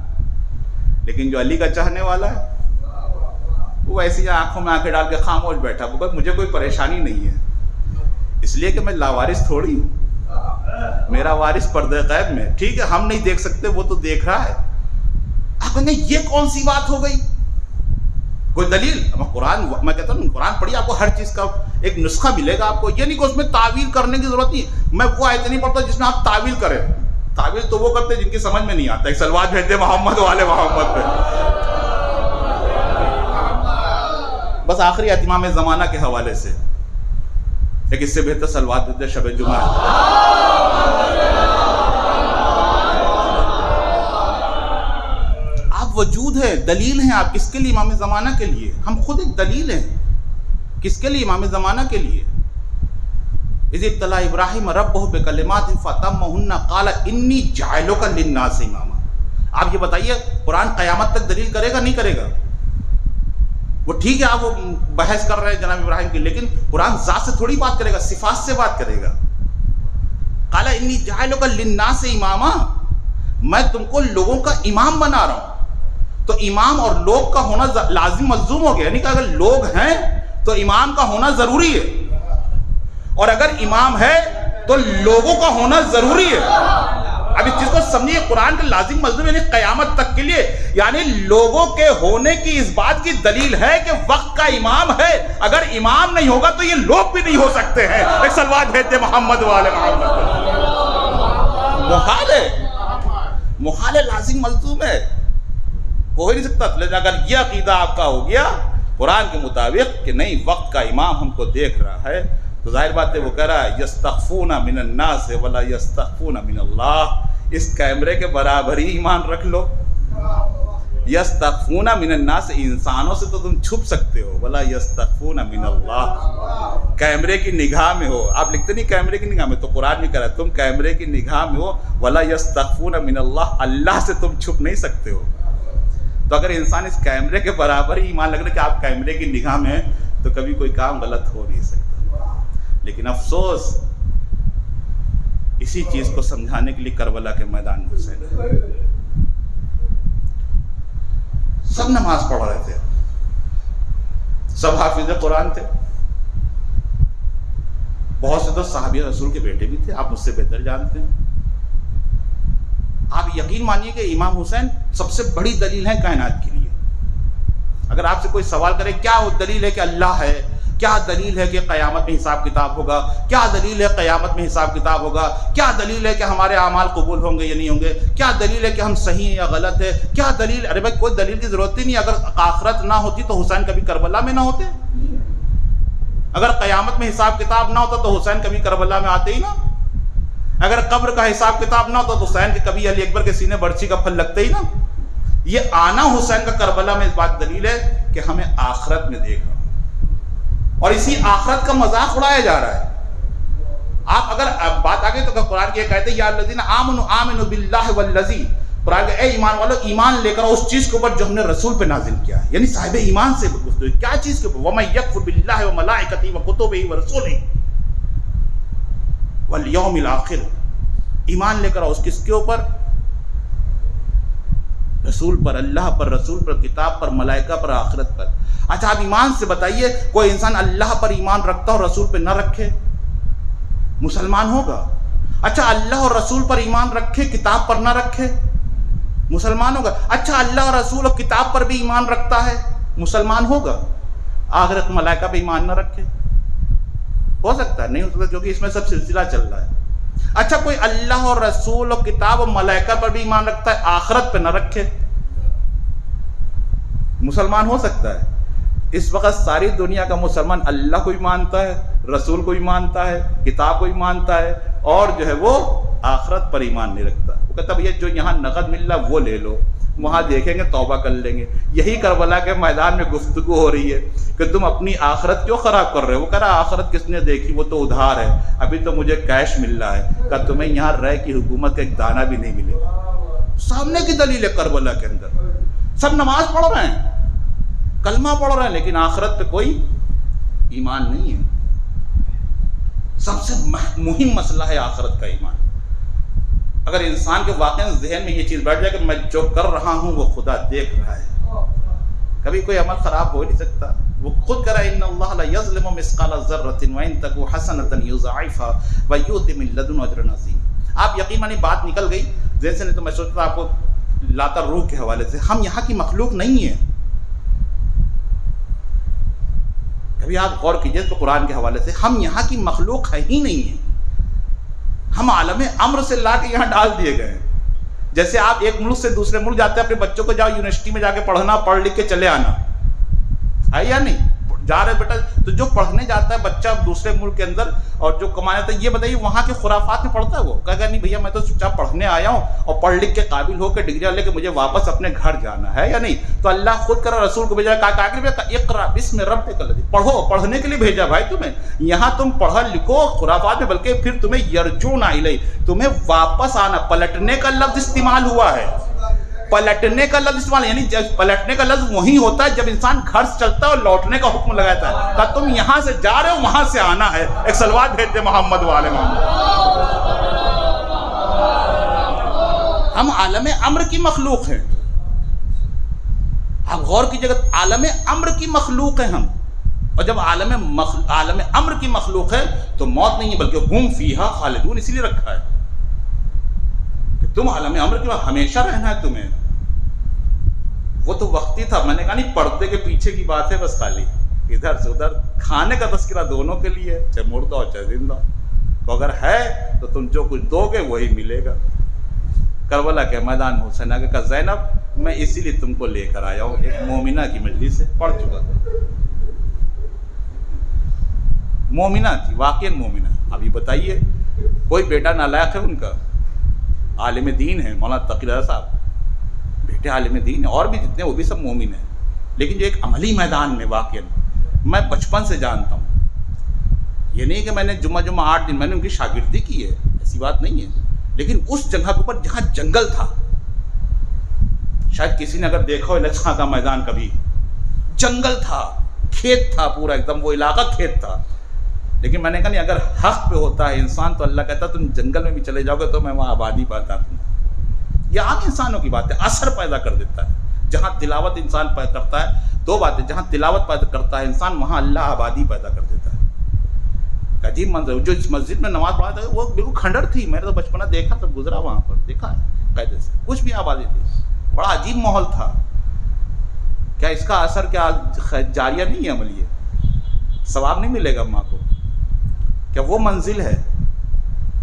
لیکن جو علی کا چاہنے والا ہے وہ ایسی آنکھوں میں آنکھیں ڈال کے خاموش بیٹھا. مجھے کوئی پریشانی نہیں ہے، اس لیے کہ میں لاوارث تھوڑی ہوں. میرا وارث پردہ غیب میں. ٹھیک ہے، ہم نہیں دیکھ سکتے، وہ تو دیکھ رہا ہے. آپ کہیں گے یہ کون سی بات ہو گئی؟ کوئی دلیل؟ قرآن، میں کہتا ہوں قرآن پڑھیے، آپ کو ہر چیز کا ایک نسخہ ملے گا. آپ کو یہ نہیں کہ اس میں تعویل کرنے کی ضرورت نہیں. میں وہ آیت نہیں پڑھتا جس میں آپ تعویل کریں. تعویل تو وہ کرتے جن کی سمجھ میں نہیں آتا. ایک سلوات بھیج دے محمد والے محمد پہ. بس آخری اتمام زمانہ کے حوالے سے ایک اس سے بہتر سلوات بھیج دے شب جمعہ. آپ وجود ہے، دلیل ہیں. آپ کس کے لیے؟ امام زمانہ کے لیے. ہم خود ایک دلیل ہیں. کس کے لیے؟ امام زمانہ کے لیے. اذ ابتلی ابراہیم ربہ بکلمات فتمہن قال انی جاعلک للناس اماما. آپ یہ بتائیے قرآن قیامت تک دلیل کرے گا نہیں کرے گا؟ وہ ٹھیک ہے آپ وہ بحث کر رہے ہیں جناب ابراہیم کی، لیکن قرآن ذات سے تھوڑی بات کرے گا، صفات سے بات کرے گا. قال انی جاعلک للناس اماما، میں تم کو لوگوں کا امام بنا رہا ہوں. تو امام اور لوگ کا ہونا لازم ملزوم ہو گیا. یعنی کہ اگر لوگ ہیں تو امام کا ہونا ضروری ہے، اور اگر امام ہے تو لوگوں کا ہونا ضروری ہے. اب اس چیز کو سمجھیے، قرآن کا لازم ملزوم یعنی قیامت تک کے لیے، یعنی لوگوں کے ہونے کی اس بات کی دلیل ہے کہ وقت کا امام ہے. اگر امام نہیں ہوگا تو یہ لوگ بھی نہیں ہو سکتے ہیں. ایک سلوات بھیجتے محمد والے محمد. محال ہے، محال ہے، لازم ملزوم ہے، ہو ہی نہیں سکتا. لیکن اگر یہ عقیدہ آپ کا ہو گیا قرآن کے مطابق کہ نہیں وقت کا امام ہم کو دیکھ رہا ہے، تو ظاہر بات ہے وہ کہہ رہا ہے یستخفون من الناس ولا یستخفون من اللہ. اس کیمرے کے برابر ہی ایمان رکھ لو. یستخفون من الناس، انسانوں سے تو تم چھپ سکتے ہو، ولا یستخفون من اللہ، کیمرے کی نگاہ میں ہو. آپ لکھتے نہیں کیمرے کی نگاہ میں، تو قرآن بھی کہہ رہا ہے تم کیمرے کی نگاہ میں ہو. ولا یستخفون من اللہ، اللہ سے تم چھپ نہیں سکتے ہو. تو اگر انسان اس کیمرے کے برابر ہی ایمان لگ رہا ہے کہ آپ کیمرے کی نگاہ میں ہیں، تو کبھی کوئی کام غلط ہو نہیں سکتا. لیکن افسوس اسی چیز کو سمجھانے کے لیے کربلا کے میدان میں حسین سب نماز پڑھ رہے تھے، سب حافظ قرآن تھے، بہت سے تو صحابی رسول کے بیٹے بھی تھے، آپ مجھ سے بہتر جانتے ہیں۔ آپ یقین مانیے کہ امام حسین سب سے بڑی دلیل ہے کائنات کے لیے۔ اگر آپ سے کوئی سوال کرے کیا وہ دلیل ہے کہ اللہ ہے، کیا دلیل ہے کہ قیامت میں حساب کتاب ہوگا، کیا دلیل ہے قیامت میں حساب کتاب ہوگا، کیا دلیل ہے کہ ہمارے اعمال قبول ہوں گے یا نہیں ہوں گے، کیا دلیل ہے کہ ہم صحیح ہیں یا غلط ہے، کیا دلیل؟ ارے بھائی کوئی دلیل کی ضرورت ہی نہیں۔ اگر آخرت نہ ہوتی تو حسین کبھی کربلا میں نہ ہوتے، اگر قیامت میں حساب کتاب نہ ہوتا تو حسین کبھی کربلا میں آتے ہی نہ، اگر قبر کا حساب کتاب نہ ہوتا تو حسین کے کبھی علی اکبر کے سینے برچی کا پھل لگتے ہی نہ۔ یہ آنا حسین کا کربلا میں اس بات دلیل ہے کہ ہمیں آخرت میں دیکھا، اور اسی آخرت کا مذاق اڑایا جا رہا ہے۔ آپ اگر بات آگے تو قرآن کی کہتے ہیں یا الذین آمنوا آمنوا باللہ والذی، قرآن کہ اے ایمان والو ایمان لے کر اس چیز کے اوپر جو ہم نے رسول پہ نازل کیا ہے، یعنی صاحب ایمان سے گفتگو کیا چیز کے اوپر؟ وَمَن یکفر بِاللَّهِ وَمَلَائِکَتِهِ وَکُتُبِهِ وَرُسُلِهِ وَالْیَوْمِ الْآخِرِ، ایمان لے کر اس کس کے اوپر؟ رسول پر، اللہ پر، رسول پر، کتاب پر، ملائکہ پر، آخرت پر۔ اچھا آپ ایمان سے بتائیے کوئی انسان اللہ پر ایمان رکھتا اور رسول پہ نہ رکھے مسلمان ہوگا؟ اچھا اللہ اور رسول پر ایمان رکھے کتاب پر نہ رکھے مسلمان ہوگا؟ اچھا اللہ اور رسول اور کتاب پر بھی ایمان رکھتا ہے مسلمان ہوگا؟ آخرت ملائکہ پہ ایمان نہ رکھے؟ ہو سکتا ہے؟ نہیں ہو سکتا، کیونکہ اس میں سب سلسلہ چل رہا ہے۔ اچھا کوئی اللہ اور رسول اور کتاب اور ملائکہ پر بھی ایمان رکھتا ہے، آخرت پہ نہ رکھے، مسلمان ہو سکتا ہے؟ اس وقت ساری دنیا کا مسلمان اللہ کو ہی مانتا ہے، رسول کو ہی مانتا ہے، کتاب کو ہی مانتا ہے، اور جو ہے وہ آخرت پر ایمان نہیں رکھتا۔ وہ کہتا ہے یہ جو یہاں نقد مل رہا وہ لے لو، وہاں دیکھیں گے توبہ کر لیں گے۔ یہی کربلا کے میدان میں گفتگو ہو رہی ہے کہ تم اپنی آخرت کیوں خراب کر رہے ہو؟ وہ کہہ رہا آخرت کس نے دیکھی، وہ تو ادھار ہے، ابھی تو مجھے کیش مل رہا ہے، کہ تمہیں یہاں رہ کی حکومت کا ایک دانہ بھی نہیں ملے گا۔ سامنے کی دلیل ہے کربلا کے اندر، سب نماز پڑھ رہے ہیں، کلمہ پڑھ رہے ہیں، لیکن آخرت پہ کوئی ایمان نہیں ہے۔ سب سے مہم مسئلہ ہے آخرت کا ایمان۔ اگر انسان کے واقعی ذہن میں یہ چیز بیٹھ جائے کہ میں جو کر رہا ہوں وہ خدا دیکھ رہا ہے، کبھی کوئی عمل خراب ہو نہیں سکتا۔ وہ خود کہہ رہا ہے ان اللہ لا یظلم مثقال ذرۃ وان تک حسنۃ یضاعفها ویؤت من لدن اجرا عظیما۔ آپ یقین مانی بات نکل گئی ذہن سے، نہیں تو میں سوچتا آپ کو لاتا روح کے حوالے سے۔ ہم یہاں کی مخلوق نہیں ہیں، کبھی آپ غور کیجئے تو قرآن کے حوالے سے ہم یہاں کی مخلوق ہے ہی نہیں ہیں، ہم عالم امر سے لا کے یہاں ڈال دیے گئے ہیں۔ جیسے آپ ایک ملک سے دوسرے ملک جاتے ہیں، اپنے بچوں کو جاؤ یونیورسٹی میں جا کے پڑھنا، پڑھ لکھ کے چلے آنا ہے یا نہیں؟ جا رہے بیٹا، تو جو پڑھنے جاتا ہے بچہ دوسرے ملک کے اندر اور جو کمایا تھا، یہ بتائیے وہاں کے خرافات میں پڑھتا ہے؟ وہ کہے گا نہیں بھیا میں تو چپ چاپ پڑھنے آیا ہوں اور پڑھ لکھ کے قابل ہو کے ڈگریاں لے کے مجھے واپس اپنے گھر جانا ہے، یا نہیں؟ تو اللہ خود کرا رسول کو بھیجا، کہا اقرا بسم ربک الذی، پڑھو، پڑھنے کے لیے بھیجا بھائی تمہیں۔ یہاں تم پڑھا لکھو خرافات میں، بلکہ پھر تمہیں یرجون الی، تمہیں واپس آنا، پلٹنے کا لفظ استعمال ہوا ہے، پلٹنے کا لفظ استعمال، یعنی پلٹنے کا لفظ وہی ہوتا ہے جب انسان گھر سے چلتا ہے اور لوٹنے کا حکم لگاتا ہے، کہ تم یہاں سے جا رہے ہو وہاں سے آنا ہے۔ ایک صلوات بھیجتے محمد والے محمد۔ ہم عالم امر کی مخلوق ہیں، آپ غور کیجیے گا، عالم امر کی مخلوق ہیں ہم، اور جب عالم امر کی مخلوق ہے تو موت نہیں ہے بلکہ ہم فیہا خالدون، اسی لیے رکھا ہے کہ تم عالم امر کی ہمیشہ رہنا ہے تمہیں۔ وہ تو وقتی تھا، میں نے کہا نہیں پردے کے پیچھے کی بات ہے بس، خالی ادھر سے ادھر، کھانے کا تذکرہ دونوں کے لیے ہے، چاہے مردہ ہو چاہے زندہ، تو اگر ہے تو تم جو کچھ دو گے وہی ملے گا۔ کربلا کے میدان حسین آگے کہا زینب میں اسی لیے تم کو لے کر آیا ہوں، ایک مومنہ کی مجلس سے پڑھ چکا تھا، مومنہ تھی، واقعی مومنہ۔ اب یہ بتائیے کوئی بیٹا نالائق ہے ان کا؟ عالم دین ہے مولانا تقی رضا صاحب، بیٹے عالم دین ہیں، اور بھی جتنے وہ بھی سب مومن ہیں، لیکن جو ایک عملی میدان میں واقعی میں بچپن سے جانتا ہوں، یہ نہیں کہ میں نے جمعہ 8 دن میں نے ان کی شاگردی کی ہے، ایسی بات نہیں ہے، لیکن اس جگہ کے اوپر جہاں جنگل تھا، شاید کسی نے اگر دیکھا ہو لچھا کا میدان کبھی، جنگل تھا، کھیت تھا، پورا ایک دم وہ علاقہ کھیت تھا، لیکن میں نے کہا نہیں اگر حق پہ ہوتا ہے انسان تو اللہ کہتا تم جنگل میں بھی چلے جاؤ گے تو میں وہاں آبادی پاتا ہوں۔ یہ عام انسانوں کی بات ہے، اثر پیدا کر دیتا ہے۔ جہاں تلاوت انسان پیدا کرتا ہے، دو باتیں، جہاں تلاوت پیدا کرتا ہے انسان وہاں اللہ آبادی پیدا کر دیتا ہے۔ کہ عجیب منظر. جو اس مسجد میں نماز پڑھا تھا وہ بالکل کھنڈر تھی. میں نے تو بچپنا دیکھا تھا, گزرا وہاں پر, دیکھا ہے قاعدے سے, کچھ بھی آبادی تھی, بڑا عجیب ماحول تھا. کیا اس کا اثر کیا جاریہ نہیں ہے, عملی ہے, ثواب نہیں ملے گا ماں کو؟ کیا وہ منزل ہے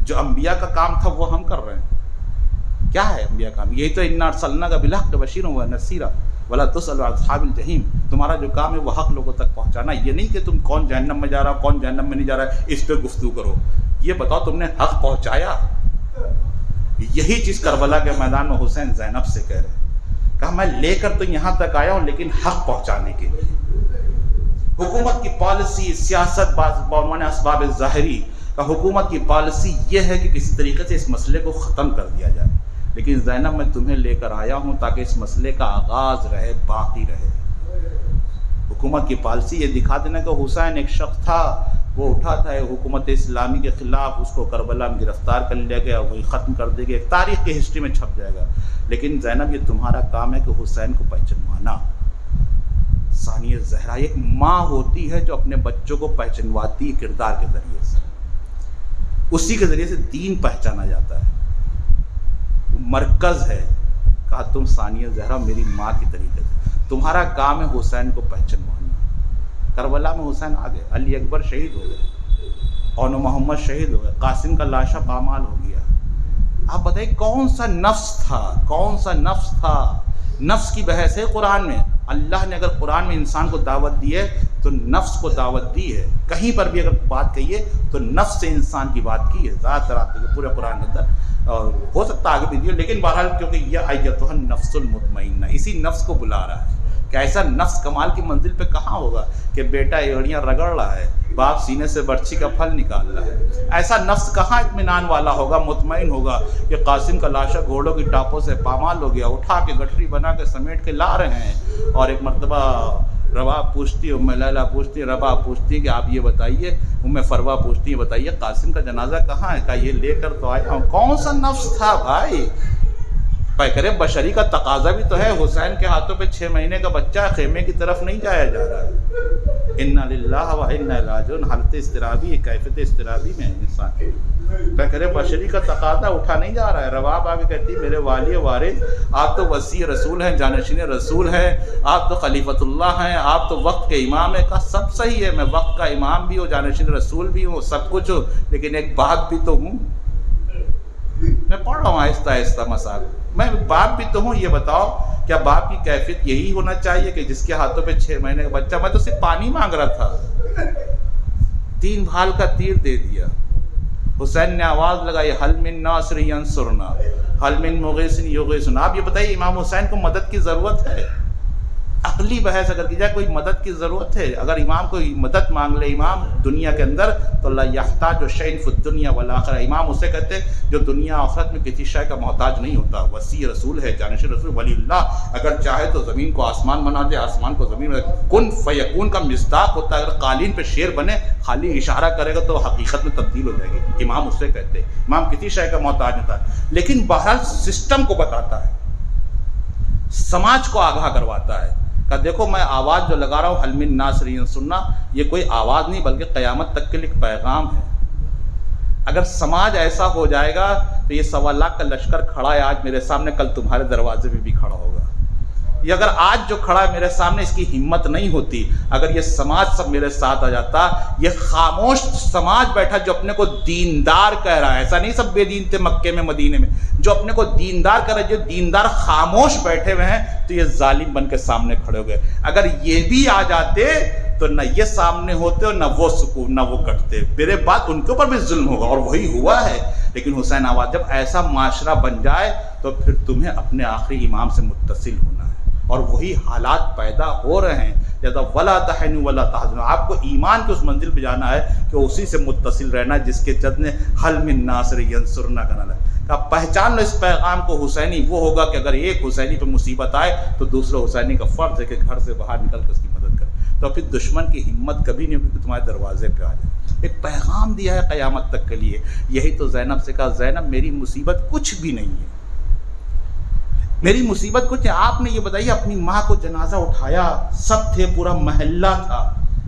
جو انبیاء کا کام تھا وہ ہم کر رہے ہیں؟ کیا ہے انبیاء کا کام؟ یہی تو انا ارسلناک بالحق بشیرا ونذیرا ولا تسأل عن اصحاب الجحیم. تمہارا جو کام ہے وہ حق لوگوں تک پہنچانا. یہ نہیں کہ تم کون جہنم میں جا رہا, کون جہنم میں نہیں جا رہا, اس پہ گفتگو کرو. یہ بتاؤ تم نے حق پہنچایا؟ یہی چیز کربلا کے میدان میں حسین زینب سے کہہ رہے ہیں. کہا میں لے کر تو یہاں تک آیا ہوں لیکن حق پہنچانے کے لیے. حکومت کی پالیسی, سیاست بعنوان اسباب ظاہری کا, حکومت کی پالیسی یہ ہے کہ کسی طریقے سے اس مسئلے کو ختم کر دیا جائے. لیکن زینب میں تمہیں لے کر آیا ہوں تاکہ اس مسئلے کا آغاز رہے, باقی رہے. حکومت کی پالیسی یہ دکھا دینا کہ حسین ایک شخص تھا, وہ اٹھا تھا حکومت اسلامی کے خلاف, اس کو کربلا میں گرفتار کر لیا گیا, وہی ختم کر دیا گیا, ایک تاریخ کی ہسٹری میں چھپ جائے گا. لیکن زینب یہ تمہارا کام ہے کہ حسین کو پہچنوانا. ثانیہ زہرا ایک ماں ہوتی ہے جو اپنے بچوں کو پہچنواتی ہے کردار کے ذریعے سے, اسی کے ذریعے سے دین پہچانا جاتا ہے, مرکز ہے. کہا تم ثانیہ زہرا میری ماں کی طریقے سے, تمہارا کام ہے حسین کو پہچنوانا. کربلا میں حسین آ گئے, علی اکبر شہید ہو گئے, اون محمد شہید ہو گئے, قاسم کا لاشا پامال ہو گیا. آپ بتائیے کون سا نفس تھا, کون سا نفس تھا؟ نفس کی بحث ہے قرآن میں. اللہ نے اگر قرآن میں انسان کو دعوت دی ہے تو نفس کو دعوت دی ہے. کہیں پر بھی اگر بات کہیے تو نفس سے انسان کی بات کی ہے, زیادہ تر آپ پورے قرآن کے اندر, اور ہو سکتا آگے بھی دیو, لیکن بہرحال کیونکہ یہ ایتھا النفس المطمئنہ, اسی نفس کو بلا رہا ہے. کہ ایسا نفس کمال کی منزل پہ کہاں ہوگا کہ بیٹا ایڑیاں رگڑ رہا ہے, باپ سینے سے برچھی کا پھل نکال رہا ہے. ایسا نفس کہاں اطمینان والا ہوگا, مطمئن ہوگا کہ قاسم کا لاشا گھوڑوں کی ٹاپوں سے پامال ہو گیا, اٹھا کے گٹھری بنا کے سمیٹ کے لا رہے ہیں. اور ایک مرتبہ روا پوچھتی, ام لیلہ پوچھتی, ربا پوچھتی کہ آپ یہ بتائیے, ام فروا پوچھتی ہے بتائیے قاسم کا جنازہ کہاں ہے؟ کہا یہ لے کر تو آیا ہوں. کون سا نفس تھا بھائی؟ پیکرے بشری کا تقاضا بھی تو ہے. حسین کے ہاتھوں پہ 6 مہینے کا بچہ ہے, خیمے کی طرف نہیں جایا جا رہا ہے. انا للہ و انا الیہ راجعون, حالت اضطرابی, کیفیت اضطرابی میں انسان. پیکرے بشری کا تقاضا اٹھا نہیں جا رہا ہے. رواب آگے کہتی میرے والی وارث, آپ تو وصی رسول ہیں, جانشین رسول ہیں, آپ تو خلیفۃ اللہ ہیں, آپ تو وقت کے امام ہیں. کہا سب صحیح ہے, میں وقت کا امام بھی ہوں, جانشین رسول بھی ہوں, سب کچھ ہوں, لیکن ایک باپ بھی تو ہوں. میں پڑھ رہا ہوں آہستہ آہستہ مسائل, میں باپ بھی تو ہوں. یہ بتاؤ کیا باپ کی کیفیت یہی ہونا چاہیے کہ جس کے ہاتھوں پہ 6 مہینے کا بچہ؟ میں تو صرف پانی مانگ رہا تھا, 3 بھال کا تیر دے دیا. حسین نے آواز لگائی, حل من ناصر ینصرنا, حل من مغیث یغیثنا. آپ یہ بتائیے امام حسین کو مدد کی ضرورت ہے؟ عقلی بحث اگر کی جائے کوئی مدد کی ضرورت ہے؟ اگر امام کوئی مدد مانگ لے امام دنیا کے اندر تو لا یحتاج شیء فی الدنیا والآخرہ, امام اسے کہتے ہیں جو دنیا آخرت میں کسی شے کا محتاج نہیں ہوتا. وصی رسول ہے, جانشین رسول, ولی اللہ. اگر چاہے تو زمین کو آسمان بنا دے, آسمان کو زمین بنا دے. کن فیکون کا مصداق ہوتا ہے. اگر قالین پہ شیر بنے, خالی اشارہ کرے گا تو حقیقت میں تبدیل ہو جائے گی. امام اسے کہتے ہیں, امام کسی شے کا محتاج نہیں ہوتا. لیکن بہرحال سسٹم کو بتاتا ہے, سماج کو آگاہ کرواتا ہے کہ دیکھو میں آواز جو لگا رہا ہوں, حل من ناصر ینصرنا, یہ کوئی آواز نہیں بلکہ قیامت تک کے لیے ایک پیغام ہے. اگر سماج ایسا ہو جائے گا تو یہ 1.25 لاکھ کا لشکر کھڑا ہے آج میرے سامنے, کل تمہارے دروازے پہ بھی کھڑا ہوگا. یہ اگر آج جو کھڑا ہے میرے سامنے, اس کی ہمت نہیں ہوتی. اگر یہ سماج سب میرے ساتھ آ جاتا, یہ خاموش سماج بیٹھا جو اپنے کو دیندار کہہ رہا ہے, ایسا نہیں سب بے دین تھے مکے میں مدینے میں, جو اپنے کو دیندار کہہ رہا ہے, جو دیندار خاموش بیٹھے ہوئے ہیں, تو یہ ظالم بن کے سامنے کھڑے ہو گئے. اگر یہ بھی آ جاتے تو نہ یہ سامنے ہوتے اور نہ وہ سکون, نہ وہ کٹتے. میرے بعد ان کے اوپر بھی ظلم ہوگا, اور وہی ہوا ہے. لیکن حسین آواز, جب ایسا معاشرہ بن جائے تو پھر تمہیں اپنے آخری امام سے متصل ہونا ہے, اور وہی حالات پیدا ہو رہے ہیں. جیسا ولا تہنوا ولا تحزنوا, آپ کو ایمان کے اس منزل پہ جانا ہے کہ اسی سے متصل رہنا جس کے جد نے حل من ناصر ینصرنا کا نعرہ. آپ پہچان لو اس پیغام کو. حسینی وہ ہوگا کہ اگر ایک حسینی پہ مصیبت آئے تو دوسرے حسینی کا فرض ہے کہ گھر سے باہر نکل کر اس کی مدد کرے. تو پھر دشمن کی ہمت کبھی نہیں ہوگی کہ تمہارے دروازے پہ آ جائے. ایک پیغام دیا ہے قیامت تک کے لیے. یہی تو زینب سے کہا, زینب میری مصیبت کچھ بھی نہیں ہے, میری مصیبت کچھ ہے. آپ نے یہ بتائیے اپنی ماں کو جنازہ اٹھایا, سب تھے, پورا محلہ تھا,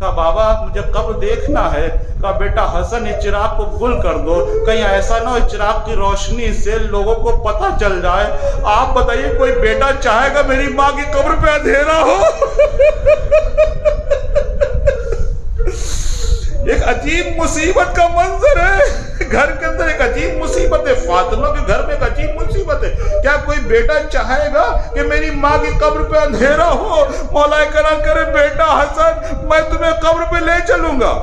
کہا بابا مجھے قبر دیکھنا ہے. کہا بیٹا حسن اس چراغ کو گل کر دو, کہیں ایسا نہ ہو اس چراغ کی روشنی سے لوگوں کو پتہ چل جائے. آپ بتائیے کوئی بیٹا چاہے گا میری ماں کی قبر پہ اندھیرا ہو؟ ایک عجیب مصیبت کا منظر ہے, گھر کے اندر ایک عجیب مصیبت ہے, فاطمہ کے گھر میں ایک عجیب مصیبت ہے. کیا کوئی بیٹا چاہے گا کہ میری ماں کی قبر پہ اندھیرا ہو؟ مولا کرم کرے بیٹا حسن میں تمہیں قبر پہ لے چلوں گا.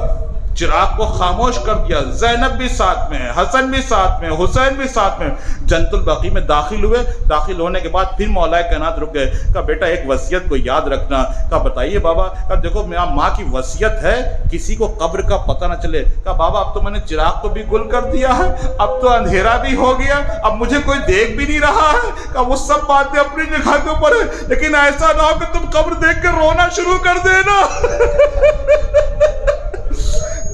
چراغ کو خاموش کر دیا. زینب بھی ساتھ میں ہے, حسن بھی ساتھ میں, حسین بھی ساتھ میں. جنت البقیع میں داخل ہوئے. داخل ہونے کے بعد پھر مولا کائنات رک گئے. کہا بیٹا ایک وصیت کو یاد رکھنا. کہا بتائیے بابا. کہا دیکھو میرا ماں کی وصیت ہے کسی کو قبر کا پتہ نہ چلے. کہا بابا اب تو میں نے چراغ کو بھی گل کر دیا ہے, اب تو اندھیرا بھی ہو گیا, اب مجھے کوئی دیکھ بھی نہیں رہا ہے. کہا وہ سب باتیں اپنی جگہ کے اوپر ہے, لیکن ایسا نہ ہو کہ تم قبر دیکھ کے رونا شروع کر دینا.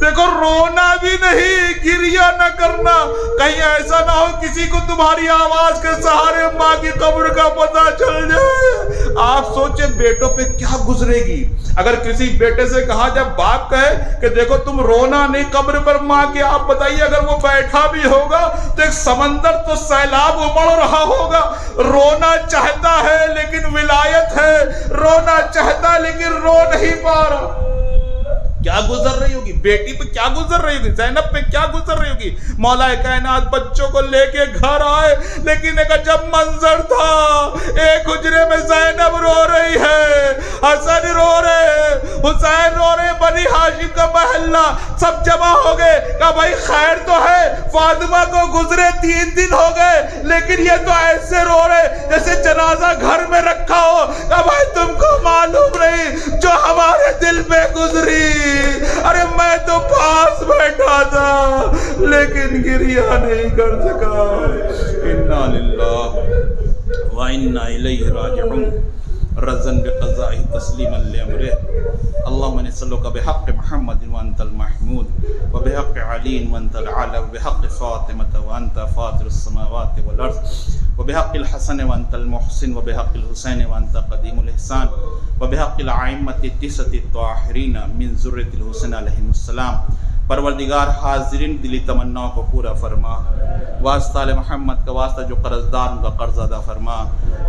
دیکھو رونا بھی نہیں, گریہ نہ کرنا, کہیں ایسا نہ ہو کسی کو تمہاری آواز کے سہارے ماں کی قبر کا پتہ چل جائے. آپ سوچیں بیٹوں پہ کیا گزرے گی اگر کسی بیٹے سے کہا جب باپ کہے کہ دیکھو تم رونا نہیں قبر پر ماں کی. آپ بتائیے اگر وہ بیٹھا بھی ہوگا تو ایک سمندر تو سیلاب امڑ رہا ہوگا. رونا چاہتا ہے لیکن ولایت ہے, رونا چاہتا ہے لیکن رو نہیں پا رہا. کیا گزر رہی ہوگی بیٹی پہ, کیا گزر رہی ہوگی زینب پہ, کیا گزر رہی ہوگی. مولا کائنات بچوں کو لے کے گھر آئے, لیکن ایک عجب منظر تھا. ایک حجرے میں زینب رو رہی ہے, حسن رو رہے, حسین رو رہے, بنی ہاشم کا محلہ سب جمع ہو گئے. کہا بھائی خیر تو ہے, فاطمہ کو گزرے 3 دن ہو گئے لیکن یہ تو ایسے رو رہے جیسے جنازہ گھر میں رکھا ہو. کہا بھائی تم کو معلوم نہیں جو ہمارے دل پہ گزری, ارے میں تو پاس بیٹھا تھا لیکن گریہ نہیں کر سکا. انا للہ و انا الیہ راجعون. رضا بقضاء تسلیما لامرہ. اللهم نسألك بحق محمد وانت المحمود وبحق علي وانت العلى وبحق فاطمة وانت فاطر السماوات والارض وبحق الحسن وانت المحسن وبحق الحسين وانت قديم الاحسان وبحق الائمة التسعة الطاهرين من ذرية الحسن عليهم السلام. پروردگار حاضرین دلی تمناؤں کو پورا فرما. واسطہ محمد کا واسطہ جو قرض دار ان کا قرض ادا فرما,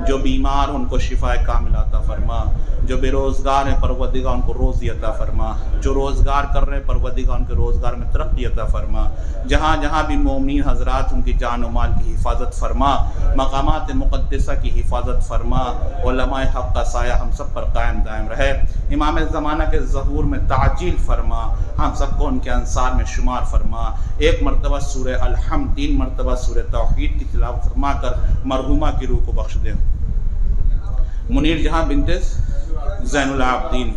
جو بیمار ان کو شفا کامل عطا فرما, جو بے روزگار ہیں پروردگار ان کو روزی عطا فرما, جو روزگار کر رہے ہیں پروردگار ان کے روزگار میں ترقی عطا فرما. جہاں جہاں بھی مومنین حضرات ان کی جان و مال کی حفاظت فرما, مقامات مقدسہ کی حفاظت فرما. علماء حق کا سایہ ہم سب پر قائم دائم رہے. امام زمانہ کے ظہور میں تعجیل فرما, ہم سب کو ان کے انصار میں شمار فرما. ایک مرتبہ سورہ الحمد, 3 مرتبہ سورہ توحید کی تلاوت فرما کر مرحومہ کی روح کو بخش دے. منیر جہاں بنت زین العابدین.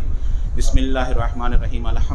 بسم اللہ الرحمن الرحیم.